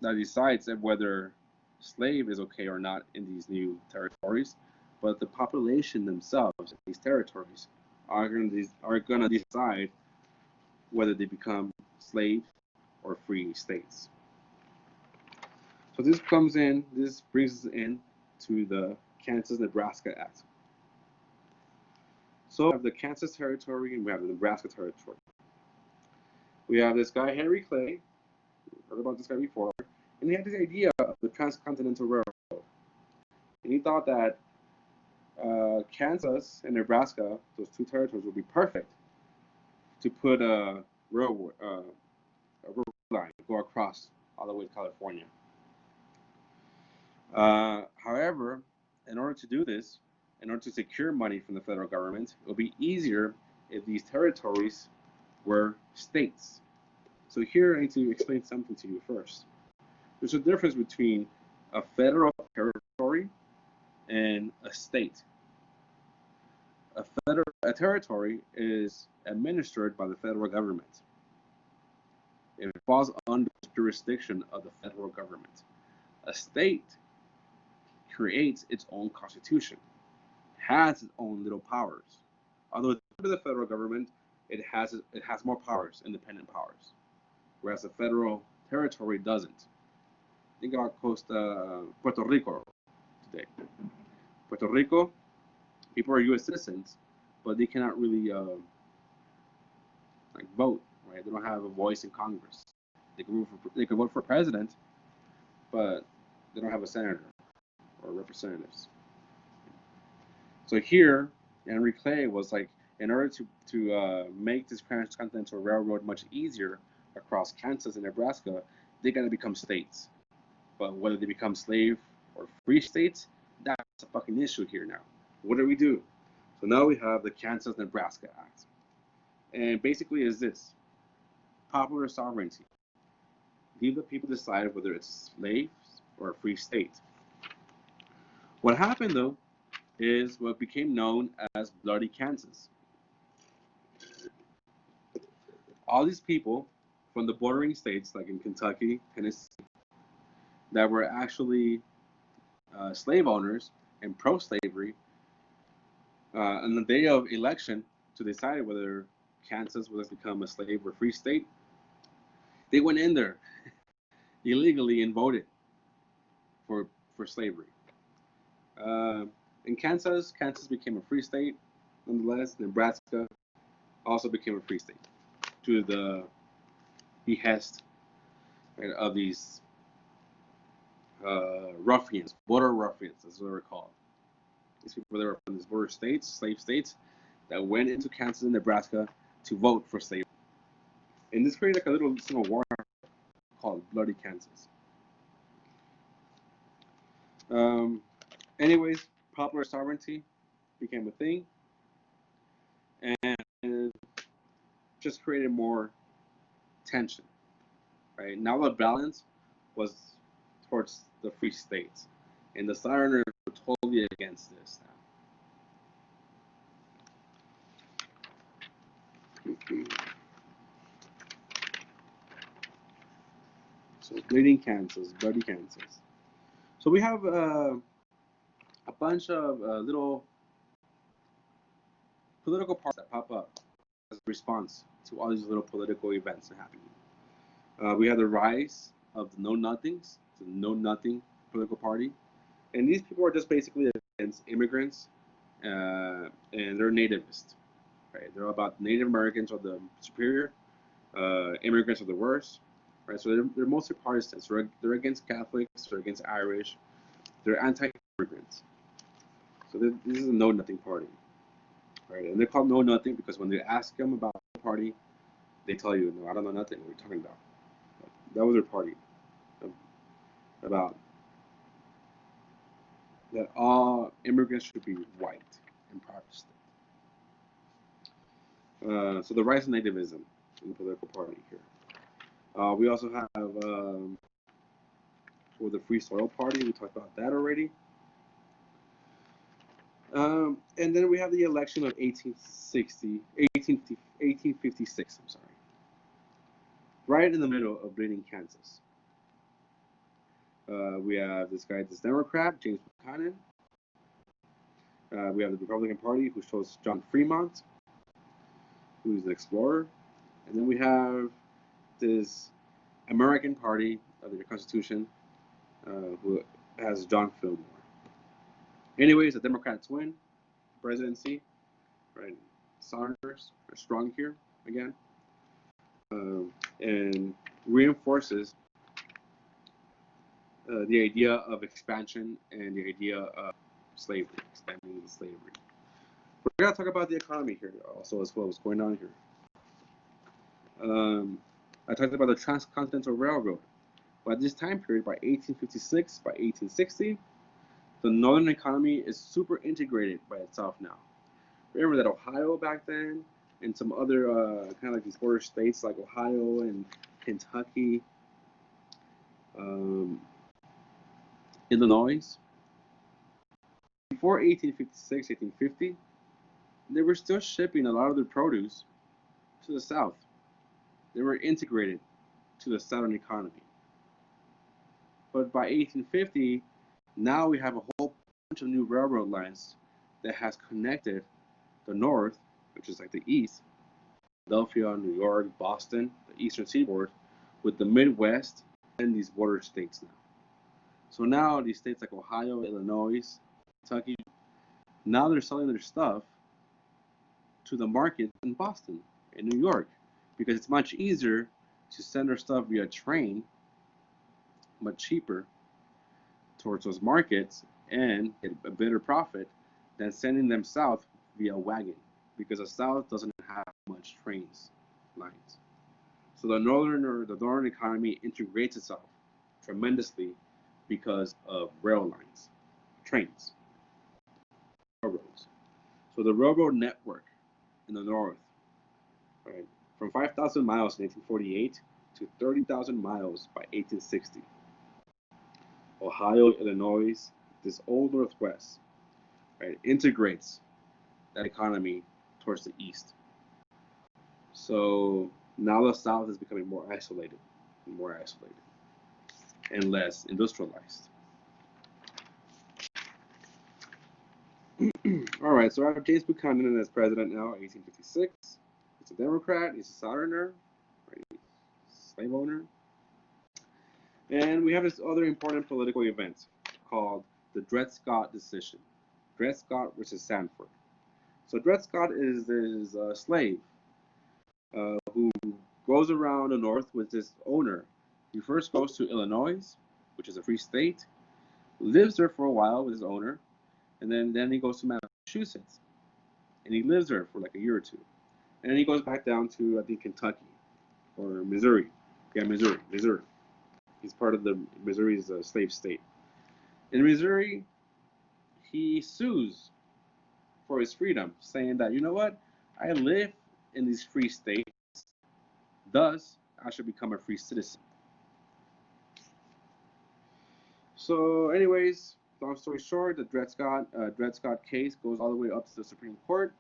that decides whether slave is okay or not in these new territories, but the population themselves in these territories are going to decide whether they become slave or free states. So this brings us in to the Kansas-Nebraska Act. So we have the Kansas territory and we have the Nebraska territory. We have this guy, Henry Clay, heard about this guy before, and he had this idea transcontinental railroad. And he thought that Kansas and Nebraska, those two territories, would be perfect to put a railroad line go across all the way to California. However, in order to do this, in order to secure money from the federal government, it would be easier if these territories were states. So here I need to explain something to you first. There's a difference between a federal territory and a state. A territory is administered by the federal government. It falls under the jurisdiction of the federal government. A state creates its own constitution, has its own little powers. Although it's under the federal government, it has more powers, independent powers, whereas the federal territory doesn't. Think about Puerto Rico today. Puerto Rico, people are U.S. citizens, but they cannot really vote, right? They don't have a voice in Congress. They can vote for president, but they don't have a senator or representatives. So here, Henry Clay was like, in order to make this transcontinental railroad much easier across Kansas and Nebraska, they got to become states. But whether they become slave or free states, that's a fucking issue here now. What do we do? So now we have the Kansas-Nebraska Act. And basically is this: popular sovereignty. Leave the people decide whether it's slaves or a free state. What happened though is what became known as Bloody Kansas. All these people from the bordering states, like in Kentucky, Tennessee, that were actually slave owners and pro-slavery, on the day of election to decide whether Kansas was to become a slave or free state, they went in there illegally and voted for slavery. In Kansas became a free state. Nonetheless, Nebraska also became a free state to the behest, right, of these ruffians, border ruffians, as they were called. These people that were from these border states, slave states, that went into Kansas and Nebraska to vote for slavery. And this created like a little civil war called Bloody Kansas. Anyways, popular sovereignty became a thing, and just created more tension. Right now, the balance was towards the free states, and the Southerners were totally against this. So, bleeding Kansas, bloody Kansas. So we have a bunch of little political parties that pop up as a response to all these little political events that happen. We have the rise of the Know Nothings, the Know Nothing political party, and these people are just basically against immigrants, and they're nativist. Right? They're about Native Americans are the superior, immigrants are the worst. Right? So they're mostly Protestants. They're against Catholics. They're against Irish. They're anti-immigrants. So this is a Know Nothing party. Right? And they're called Know Nothing because when they ask them about the party, they tell you, no, I don't know nothing. What are you talking about? That was their party. About that all immigrants should be white and Protestant. So the rise of nativism in the political party here. We also have for the Free Soil Party. We talked about that already. And then we have the election of 1856. I'm sorry. Right in the middle of bleeding Kansas. We have this Democrat, James Buchanan. We have the Republican Party, who shows John Fremont, who's an explorer. And then we have this American Party of the Constitution, who has John Fillmore. Anyways, the Democrats win the presidency, right? Sanders are strong here again, and reinforces the idea of expansion and the idea of slavery, expanding the slavery. We're going to talk about the economy here also as well, what's going on here. I talked about the Transcontinental Railroad. By this time period, by 1856, by 1860, the northern economy is super integrated by itself now. Remember that Ohio back then and some other kind of like these border states like Ohio and Kentucky, Illinois, before 1856, 1850, they were still shipping a lot of their produce to the south. They were integrated to the southern economy. But by 1850, now we have a whole bunch of new railroad lines that has connected the north, which is like the east, Philadelphia, New York, Boston, the eastern seaboard, with the Midwest and these border states now. So now these states like Ohio, Illinois, Kentucky, now they're selling their stuff to the market in Boston, in New York, because it's much easier to send their stuff via train, much cheaper, towards those markets and get a better profit than sending them south via wagon, because the south doesn't have much trains lines. So the northern economy integrates itself tremendously because of rail lines, trains, railroads. So the railroad network in the north, right, from 5,000 miles in 1848 to 30,000 miles by 1860. Ohio, Illinois, this old Northwest, right, integrates that economy towards the east. So now the South is becoming more isolated and less industrialized. All right, so I have James Buchanan as president now, 1856. He's a Democrat, he's a Southerner, right, slave owner. And we have this other important political event called the Dred Scott decision. Dred Scott versus Sanford. So Dred Scott is a slave who goes around the north with this owner. He first goes to Illinois, which is a free state, lives there for a while with his owner, and then he goes to Massachusetts, and he lives there for like a year or two. And then he goes back down to, I think, Kentucky or Missouri. Yeah, Missouri. He's part of the Missouri's slave state. In Missouri, he sues for his freedom, saying that, you know what, I live in these free states, thus I should become a free citizen. So, anyways, long story short, the Dred Scott case goes all the way up to the Supreme Court.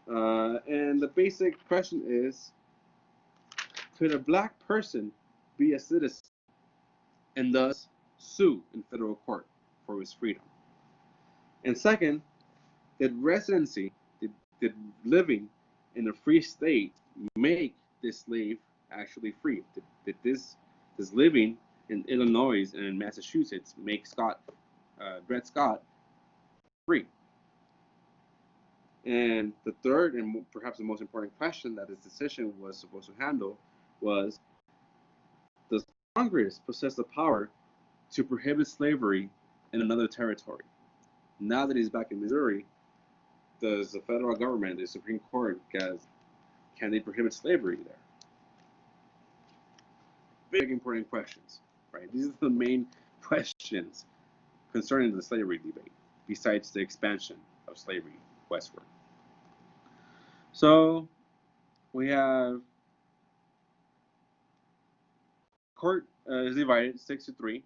And the basic question is, could a black person be a citizen and thus sue in federal court for his freedom? And second, did living in a free state make this slave actually free? Did this living in Illinois and in Massachusetts make Dred Scott free? And the third and perhaps the most important question that this decision was supposed to handle was, does Congress possess the power to prohibit slavery in another territory? Now that he's back in Missouri, does the federal government, the Supreme Court, can they prohibit slavery there? Big important questions, right? These are the main questions concerning the slavery debate, besides the expansion of slavery westward. So we have court is divided 6-3.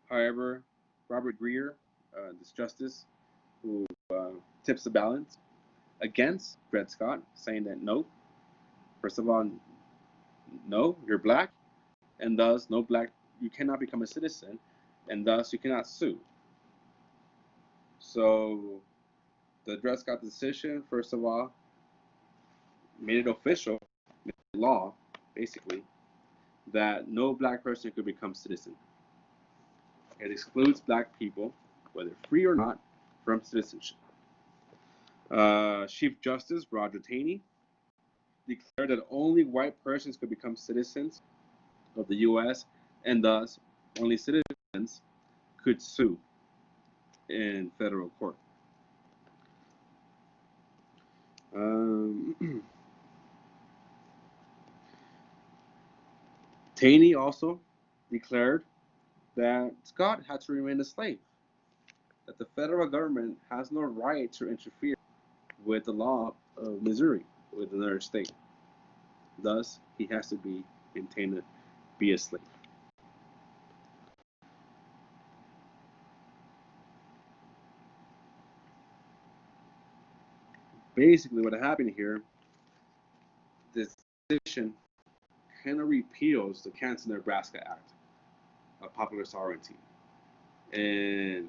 However, Robert Greer, this justice, who tips the balance against Dred Scott, saying that no, first of all, no, you're black, and thus you cannot become a citizen, and thus you cannot sue. So the Dred Scott decision, first of all, made it official, made it law, basically, that no black person could become citizen. It excludes black people, whether free or not, from citizenship. Chief Justice Roger Taney declared that only white persons could become citizens of the U.S., and thus only citizens could sue in federal court. Taney also declared that Scott had to remain a slave, that the federal government has no right to interfere with the law of Missouri, with another state. Thus, he has to be maintained to be a slave. Basically, what happened here, this decision kind of repeals the Kansas-Nebraska Act of popular sovereignty. And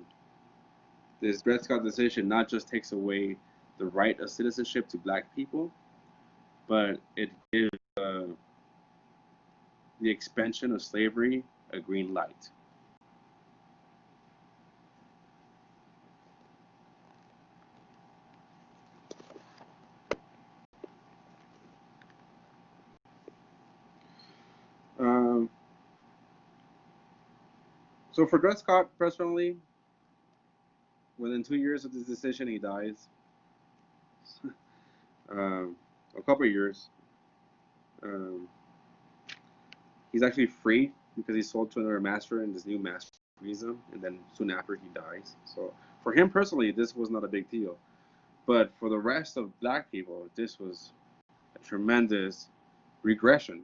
this Dred Scott decision not just takes away the right of citizenship to black people, but it gives the expansion of slavery a green light. Um, so for Dred Scott personally, within 2 years of this decision, he dies. A couple of years. Um, he's actually freed because he's sold to another master, and this new master frees him, and then soon after he dies. So for him personally, this was not a big deal. But for the rest of black people, this was a tremendous regression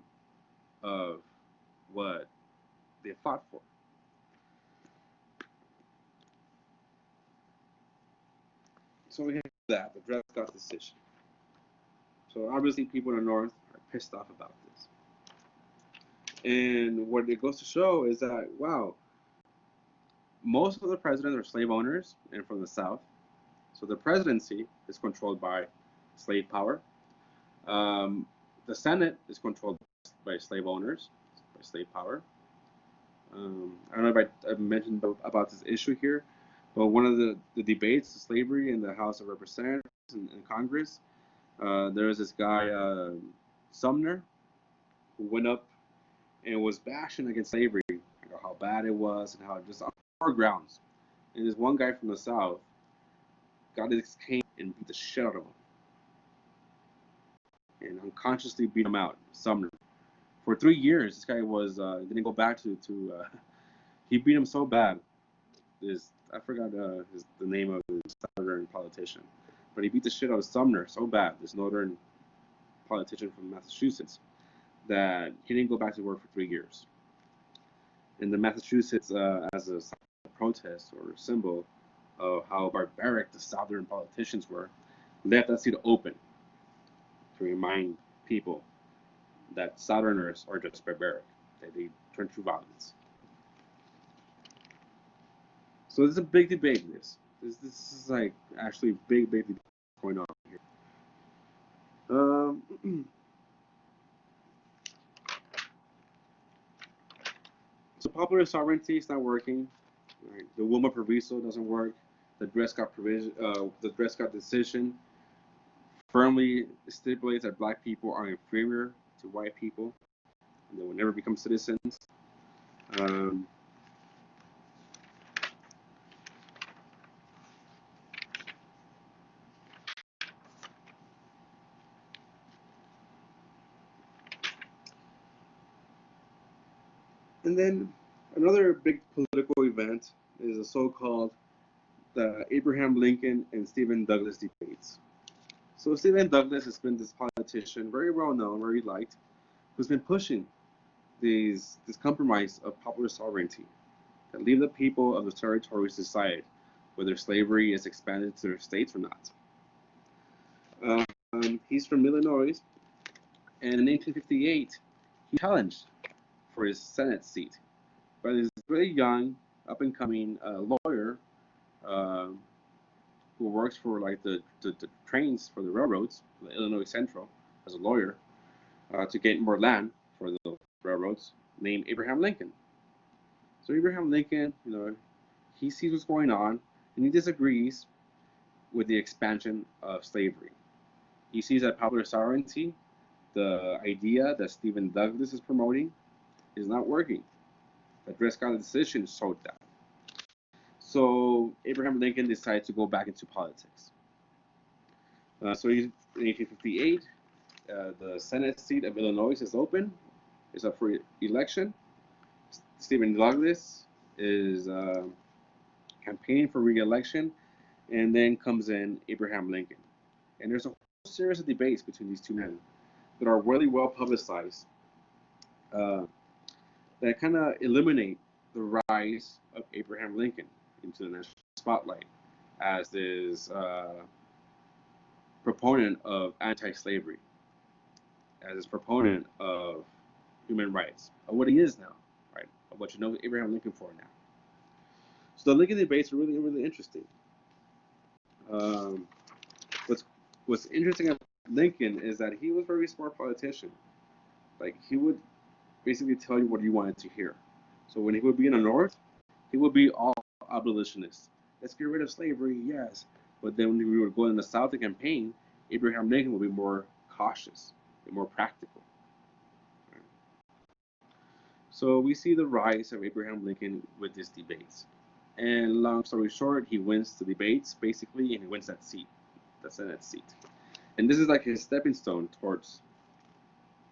of what they fought for. So we have that, the Dred Scott decision. So obviously people in the North are pissed off about this. And what it goes to show is that, wow, most of the presidents are slave owners and from the South. So the presidency is controlled by slave power. The Senate is controlled by slave owners, by slave power. I don't know if I mentioned about this issue here, but one of the debates, slavery in the House of Representatives and Congress, there was this guy, Sumter, who went up and was bashing against slavery, how bad it was and how just on four grounds. And this one guy from the South got his cane and beat the shit out of him. And unconsciously beat him out, Sumner. For 3 years, this guy was didn't go back to he beat him so bad. I forgot the name of the southern politician, but he beat the shit out of Sumner so bad, this northern politician from Massachusetts, that he didn't go back to work for 3 years. And the Massachusetts, as a protest or a symbol of how barbaric the southern politicians were, left that seat open to remind people that Southerners are just barbaric, that they turn to violence. So there's a big debate in this. This is like actually big debate going on here. So popular sovereignty is not working. Right? The Wilmot Proviso doesn't work. The Dred Scott the Dred Scott decision firmly stipulates that black people are inferior to white people, and they will never become citizens. And then another big political event is the so-called the Abraham Lincoln and Stephen Douglas debates. So Stephen Douglas has been this politician, very well known, very liked, who's been pushing this compromise of popular sovereignty that leave the people of the territories decide whether slavery is expanded to their states or not. He's from Illinois, and in 1858, he challenged for his Senate seat by this very young, up-and-coming lawyer who works for like the trains for the railroads, the Illinois Central, as a lawyer, to get more land for the railroads, named Abraham Lincoln. So Abraham Lincoln, he sees what's going on, and he disagrees with the expansion of slavery. He sees that popular sovereignty the idea that Stephen Douglas is promoting is not working. The Dred Scott decision showed that. So Abraham Lincoln decided to go back into politics. So in 1858, the Senate seat of Illinois is open. It's up for election. Stephen Douglas is campaigning for re-election, and then comes in Abraham Lincoln. And there's a whole series of debates between these two men that are really well publicized, that kind of eliminate the rise of Abraham Lincoln into the national spotlight as this proponent of anti-slavery, as this proponent of human rights, of what he is now, right? Of what you know Abraham Lincoln for now. So the Lincoln debates are really, really interesting. What's interesting about Lincoln is that he was a very smart politician. Like, he would basically tell you what you wanted to hear. So when he would be in the North, he would be all abolitionists. Let's get rid of slavery, yes. But then when we would go in the South to campaign, Abraham Lincoln would be more cautious, be more practical. So we see the rise of Abraham Lincoln with these debates. And long story short, he wins the debates, basically, and he wins that seat, the Senate seat. And this is like his stepping stone towards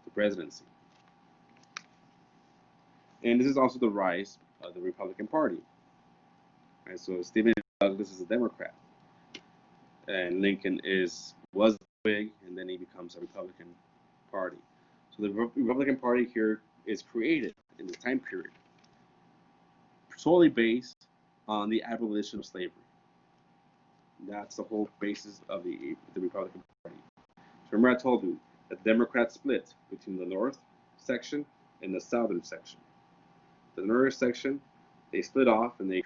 the presidency. And this is also the rise of the Republican Party. Right, so Stephen Douglas is a Democrat, and Lincoln was a Whig, and then he becomes a Republican Party. So the Republican Party here is created in this time period, solely based on the abolition of slavery. That's the whole basis of the Republican Party. So remember, I told you that the Democrats split between the North section and the Southern section. The Northern section, they split off and they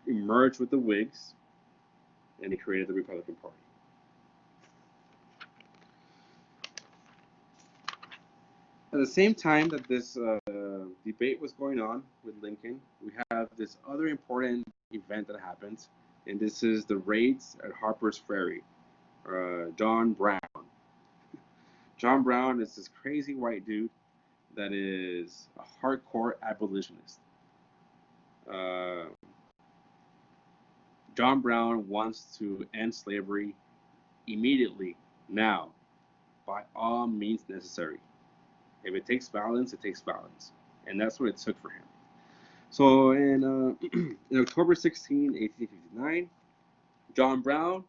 merged with the Whigs, and they created the Republican Party. At the same time that this debate was going on with Lincoln, we have this other important event that happens, and this is the raids at Harper's Ferry. John Brown. John Brown is this crazy white dude that is a hardcore abolitionist. John Brown wants to end slavery immediately, now, by all means necessary. If it takes violence, it takes violence. And that's what it took for him. So in October 16, 1859, John Brown,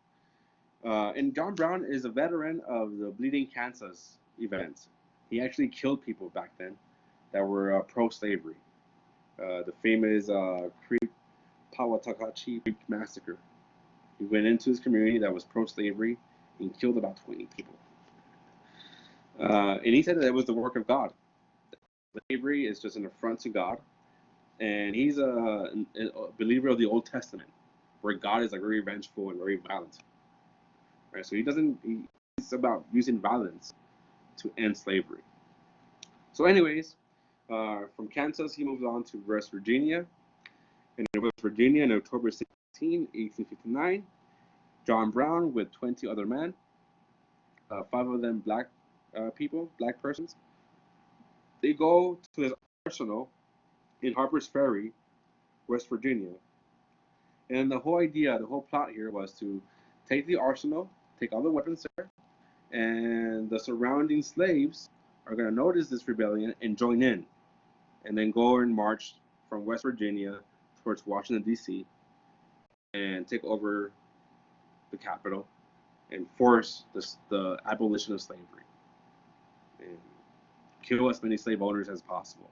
and John Brown is a veteran of the Bleeding Kansas event. He actually killed people back then that were pro-slavery. The famous Creek Powhatan Creek massacre. He went into his community that was pro-slavery and killed about 20 people. And he said that it was the work of God. Slavery is just an affront to God. And he's a believer of the Old Testament, where God is like very vengeful and very violent. Right? So he's about using violence to end slavery. So anyways, from Kansas, he moves on to West Virginia. And in West Virginia, on October 16, 1859, John Brown with 20 other men, 5 of them black persons, they go to this arsenal in Harpers Ferry, West Virginia. And the whole idea, the whole plot here was to take the arsenal, take all the weapons there, and the surrounding slaves are going to notice this rebellion and join in, and then go and march from West Virginia towards Washington, D.C., and take over the capital and force the abolition of slavery and kill as many slave owners as possible.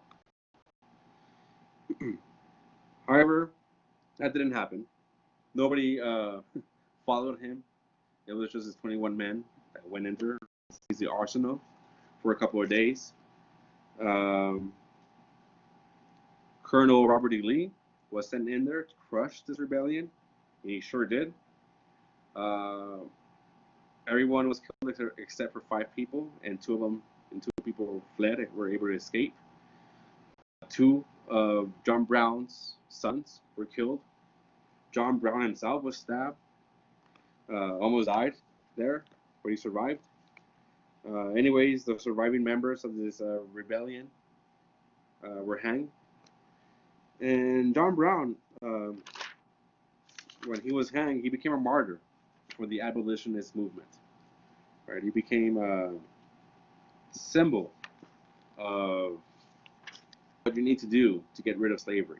However, that didn't happen. Nobody followed him. It was just his 21 men that went into the arsenal for a couple of days. Colonel Robert E. Lee was sent in there to crush this rebellion, and he sure did. Everyone was killed except for 5 people, and 2 people fled and were able to escape. 2 of John Brown's sons were killed. John Brown himself was stabbed, almost died there, but he survived. Anyways, the surviving members of this rebellion were hanged. And John Brown, when he was hanged, he became a martyr for the abolitionist movement. Right? He became a symbol of what you need to do to get rid of slavery,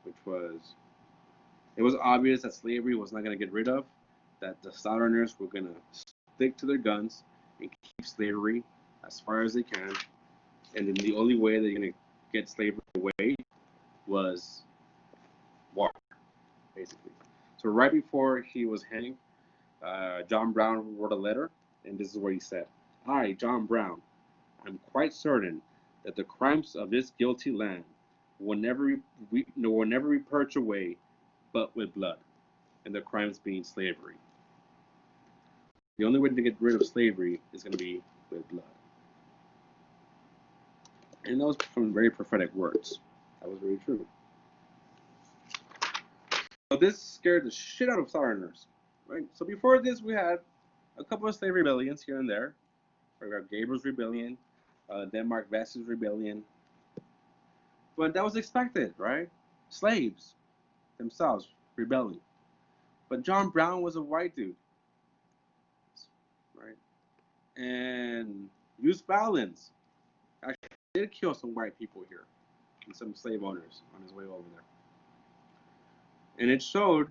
which was, it was obvious that slavery was not going to get rid of, that the Southerners were going to stick to their guns and keep slavery as far as they can, and then the only way they're going to get slavery away was war, basically. So right before he was hanged, John Brown wrote a letter, and this is what he said. I, John Brown, am quite certain that the crimes of this guilty land will never be purged away but with blood, and the crimes being slavery. The only way to get rid of slavery is going to be with blood. And those were some very prophetic words. That was very true. So this scared the shit out of Southerners, right? So before this, we had a couple of slave rebellions here and there. We got Gabriel's Rebellion, Denmark Vesey's Rebellion. But that was expected, right? Slaves themselves rebelling. But John Brown was a white dude, right? And used violence. Actually, did kill some white people here and some slave owners on his way over there. And it showed,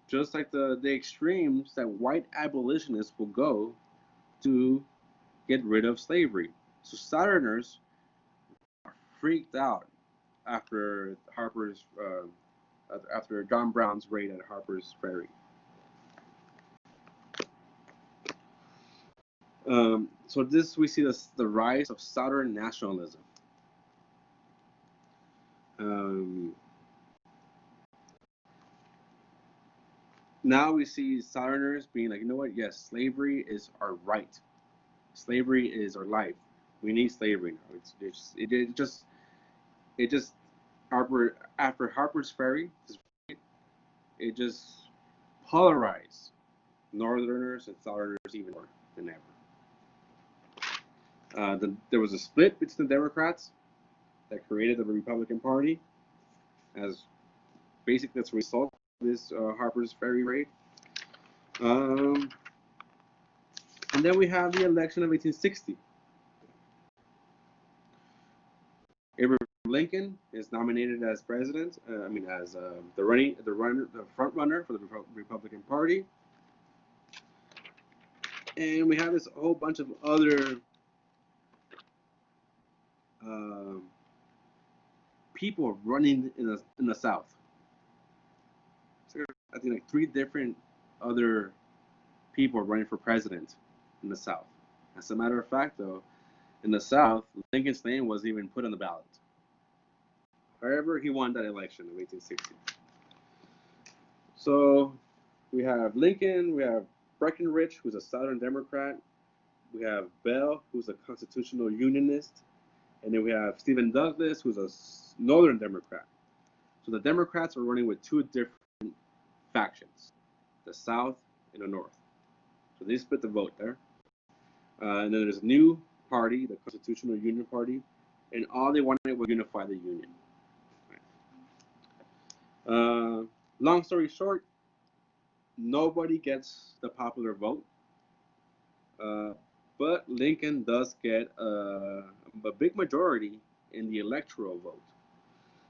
just like the extremes that white abolitionists will go to get rid of slavery. So Southerners are freaked out after Harper's, after John Brown's raid at Harper's Ferry. So this, we see the rise of Southern nationalism. Now we see Southerners being like, you know what? Yes, slavery is our right. Slavery is our life. We need slavery now. It just after Harper's Ferry, it just polarized Northerners and Southerners even more than ever. There was a split between the Democrats that created the Republican Party, as basically that's a result of this Harper's Ferry raid. And then we have the election of 1860. Abraham Lincoln is nominated as president. As the front runner for the Republican Party. And we have this whole bunch of other people running in the South. So I think like 3 different other people running for president in the South. As a matter of fact, though, in the South, Lincoln's name wasn't even put on the ballot. However, he won that election in 1860. So we have Lincoln, we have Breckinridge, who's a Southern Democrat. We have Bell, who's a constitutional unionist. And then we have Stephen Douglas, who's a Northern Democrat. So the Democrats are running with 2 different factions, the South and the North. So they split the vote there. And then there's a new party, the Constitutional Union Party, and all they wanted was unify the Union. Right. Long story short, nobody gets the popular vote. But Lincoln does get a big majority in the electoral vote.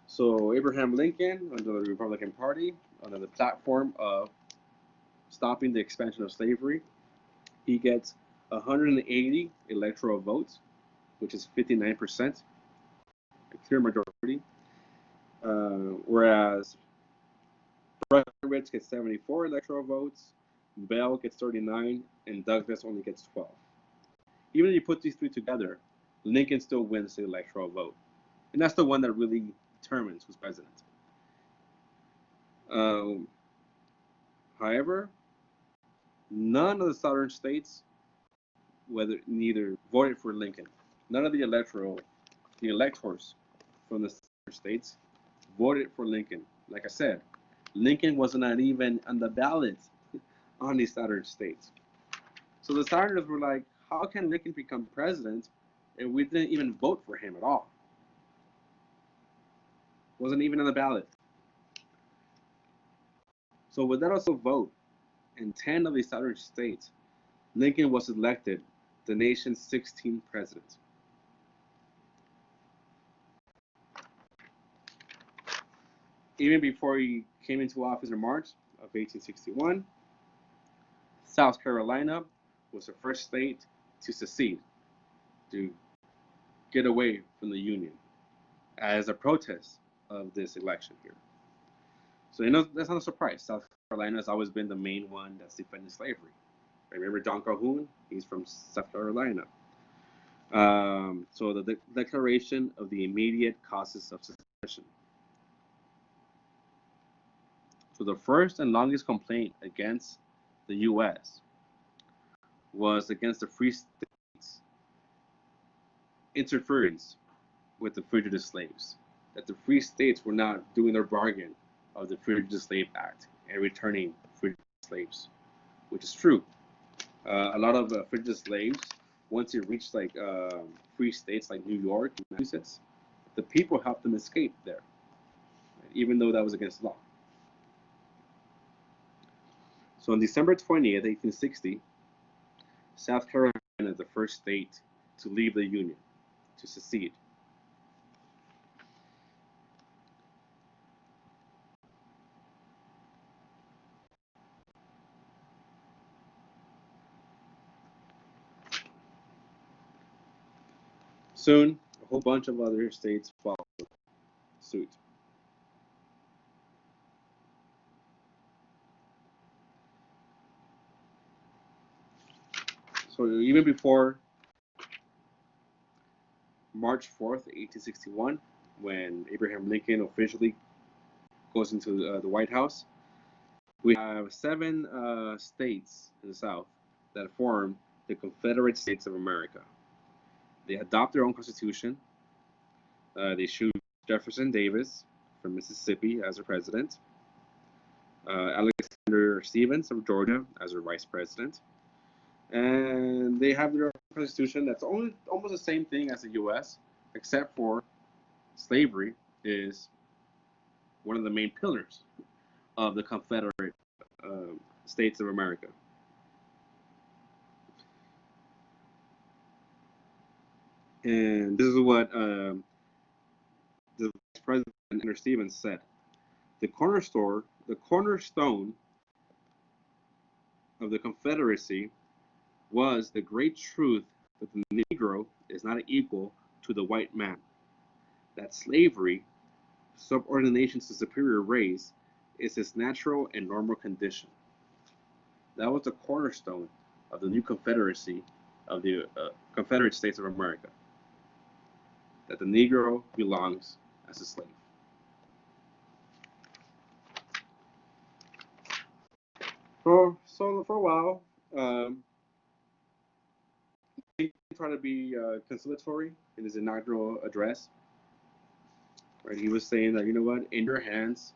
So Abraham Lincoln, under the Republican Party, under the platform of stopping the expansion of slavery, he gets 180 electoral votes, which is 59%, a clear majority. Whereas Breckinridge gets 74 electoral votes, Bell gets 39, and Douglas only gets 12. Even if you put these 3 together, Lincoln still wins the electoral vote. And that's the one that really determines who's president. However, none of the southern states neither voted for Lincoln. None of the electors from the southern states voted for Lincoln. Like I said, Lincoln was not even on the ballot on these southern states. So the Southerners were like, how can Lincoln become president and we didn't even vote for him at all? Wasn't even on the ballot. So with that also vote, in 10 of the Southern states, Lincoln was elected the nation's 16th president. Even before he came into office in March of 1861, South Carolina was the first state to secede, to get away from the Union, as a protest of this election here. So that's not a surprise. South Carolina has always been the main one that's defending slavery. Remember John Calhoun? He's from South Carolina. So the Declaration of the Immediate Causes of Secession. So the first and longest complaint against the U.S. was against the free states' interference with the fugitive slaves. That the free states were not doing their bargain of the Fugitive Slave Act and returning fugitive slaves, which is true. A lot of fugitive slaves, once it reached like free states like New York and Massachusetts, the people helped them escape there, even though that was against law. So on December 20th, 1860, South Carolina is the first state to leave the Union, to secede. Soon, a whole bunch of other states followed suit. So even before March 4th, 1861, when Abraham Lincoln officially goes into the White House, we have 7 states in the South that form the Confederate States of America. They adopt their own constitution. They choose Jefferson Davis from Mississippi as their president, Alexander Stephens of Georgia as their vice president, and they have their constitution that's almost the same thing as the U.S., except for slavery is one of the main pillars of the Confederate States of America. And this is what the Vice President Alexander Stephens said: the cornerstone of the Confederacy was the great truth that the Negro is not equal to the white man, that slavery, subordination to superior race, is his natural and normal condition. That was the cornerstone of the new Confederacy of the Confederate States of America, that the Negro belongs as a slave. So for a while, he tried to be conciliatory in his inaugural address. Right, he was saying that, you know what, in your hands,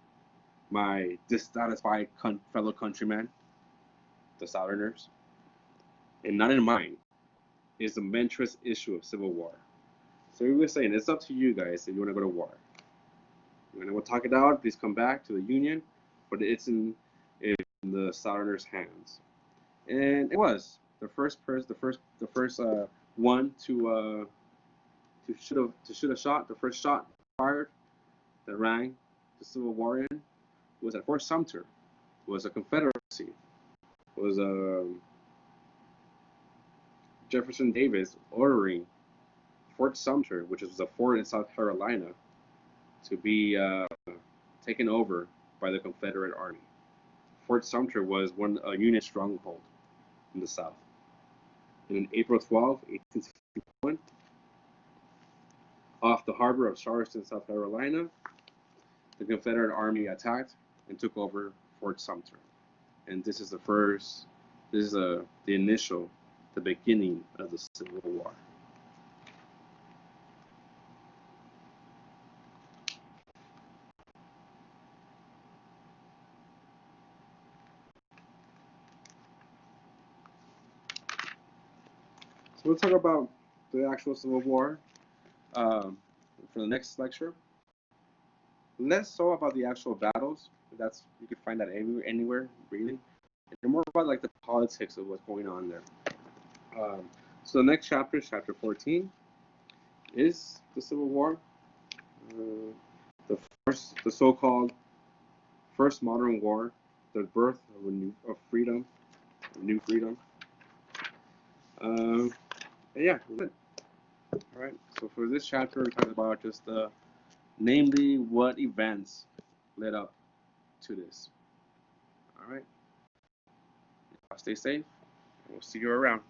my dissatisfied fellow countrymen, the Southerners, and not in mine, is the momentous issue of civil war. So he was saying, it's up to you guys if you want to go to war. You want to talk it out, please come back to the Union, but it's in the Southerners' hands. And it was the first one to shoot a shot. The first shot fired that rang the Civil War in was at Fort Sumter. It was a Confederacy. It was Jefferson Davis ordering Fort Sumter, which was a fort in South Carolina, to be taken over by the Confederate Army. Fort Sumter was a Union stronghold in the South. And on April 12, 1861, off the harbor of Charleston, South Carolina, the Confederate Army attacked and took over Fort Sumter. And this is the beginning of the Civil War. we'll talk about the actual Civil War for the next lecture. Less so about the actual battles. That's you could find that anywhere really. And more about like the politics of what's going on there. So the next chapter, chapter 14, is the Civil War. The so-called first modern war, the birth of freedom, new freedom. And yeah, good. All right. So for this chapter, we talked about just namely what events led up to this. All right. Stay safe. And we'll see you around.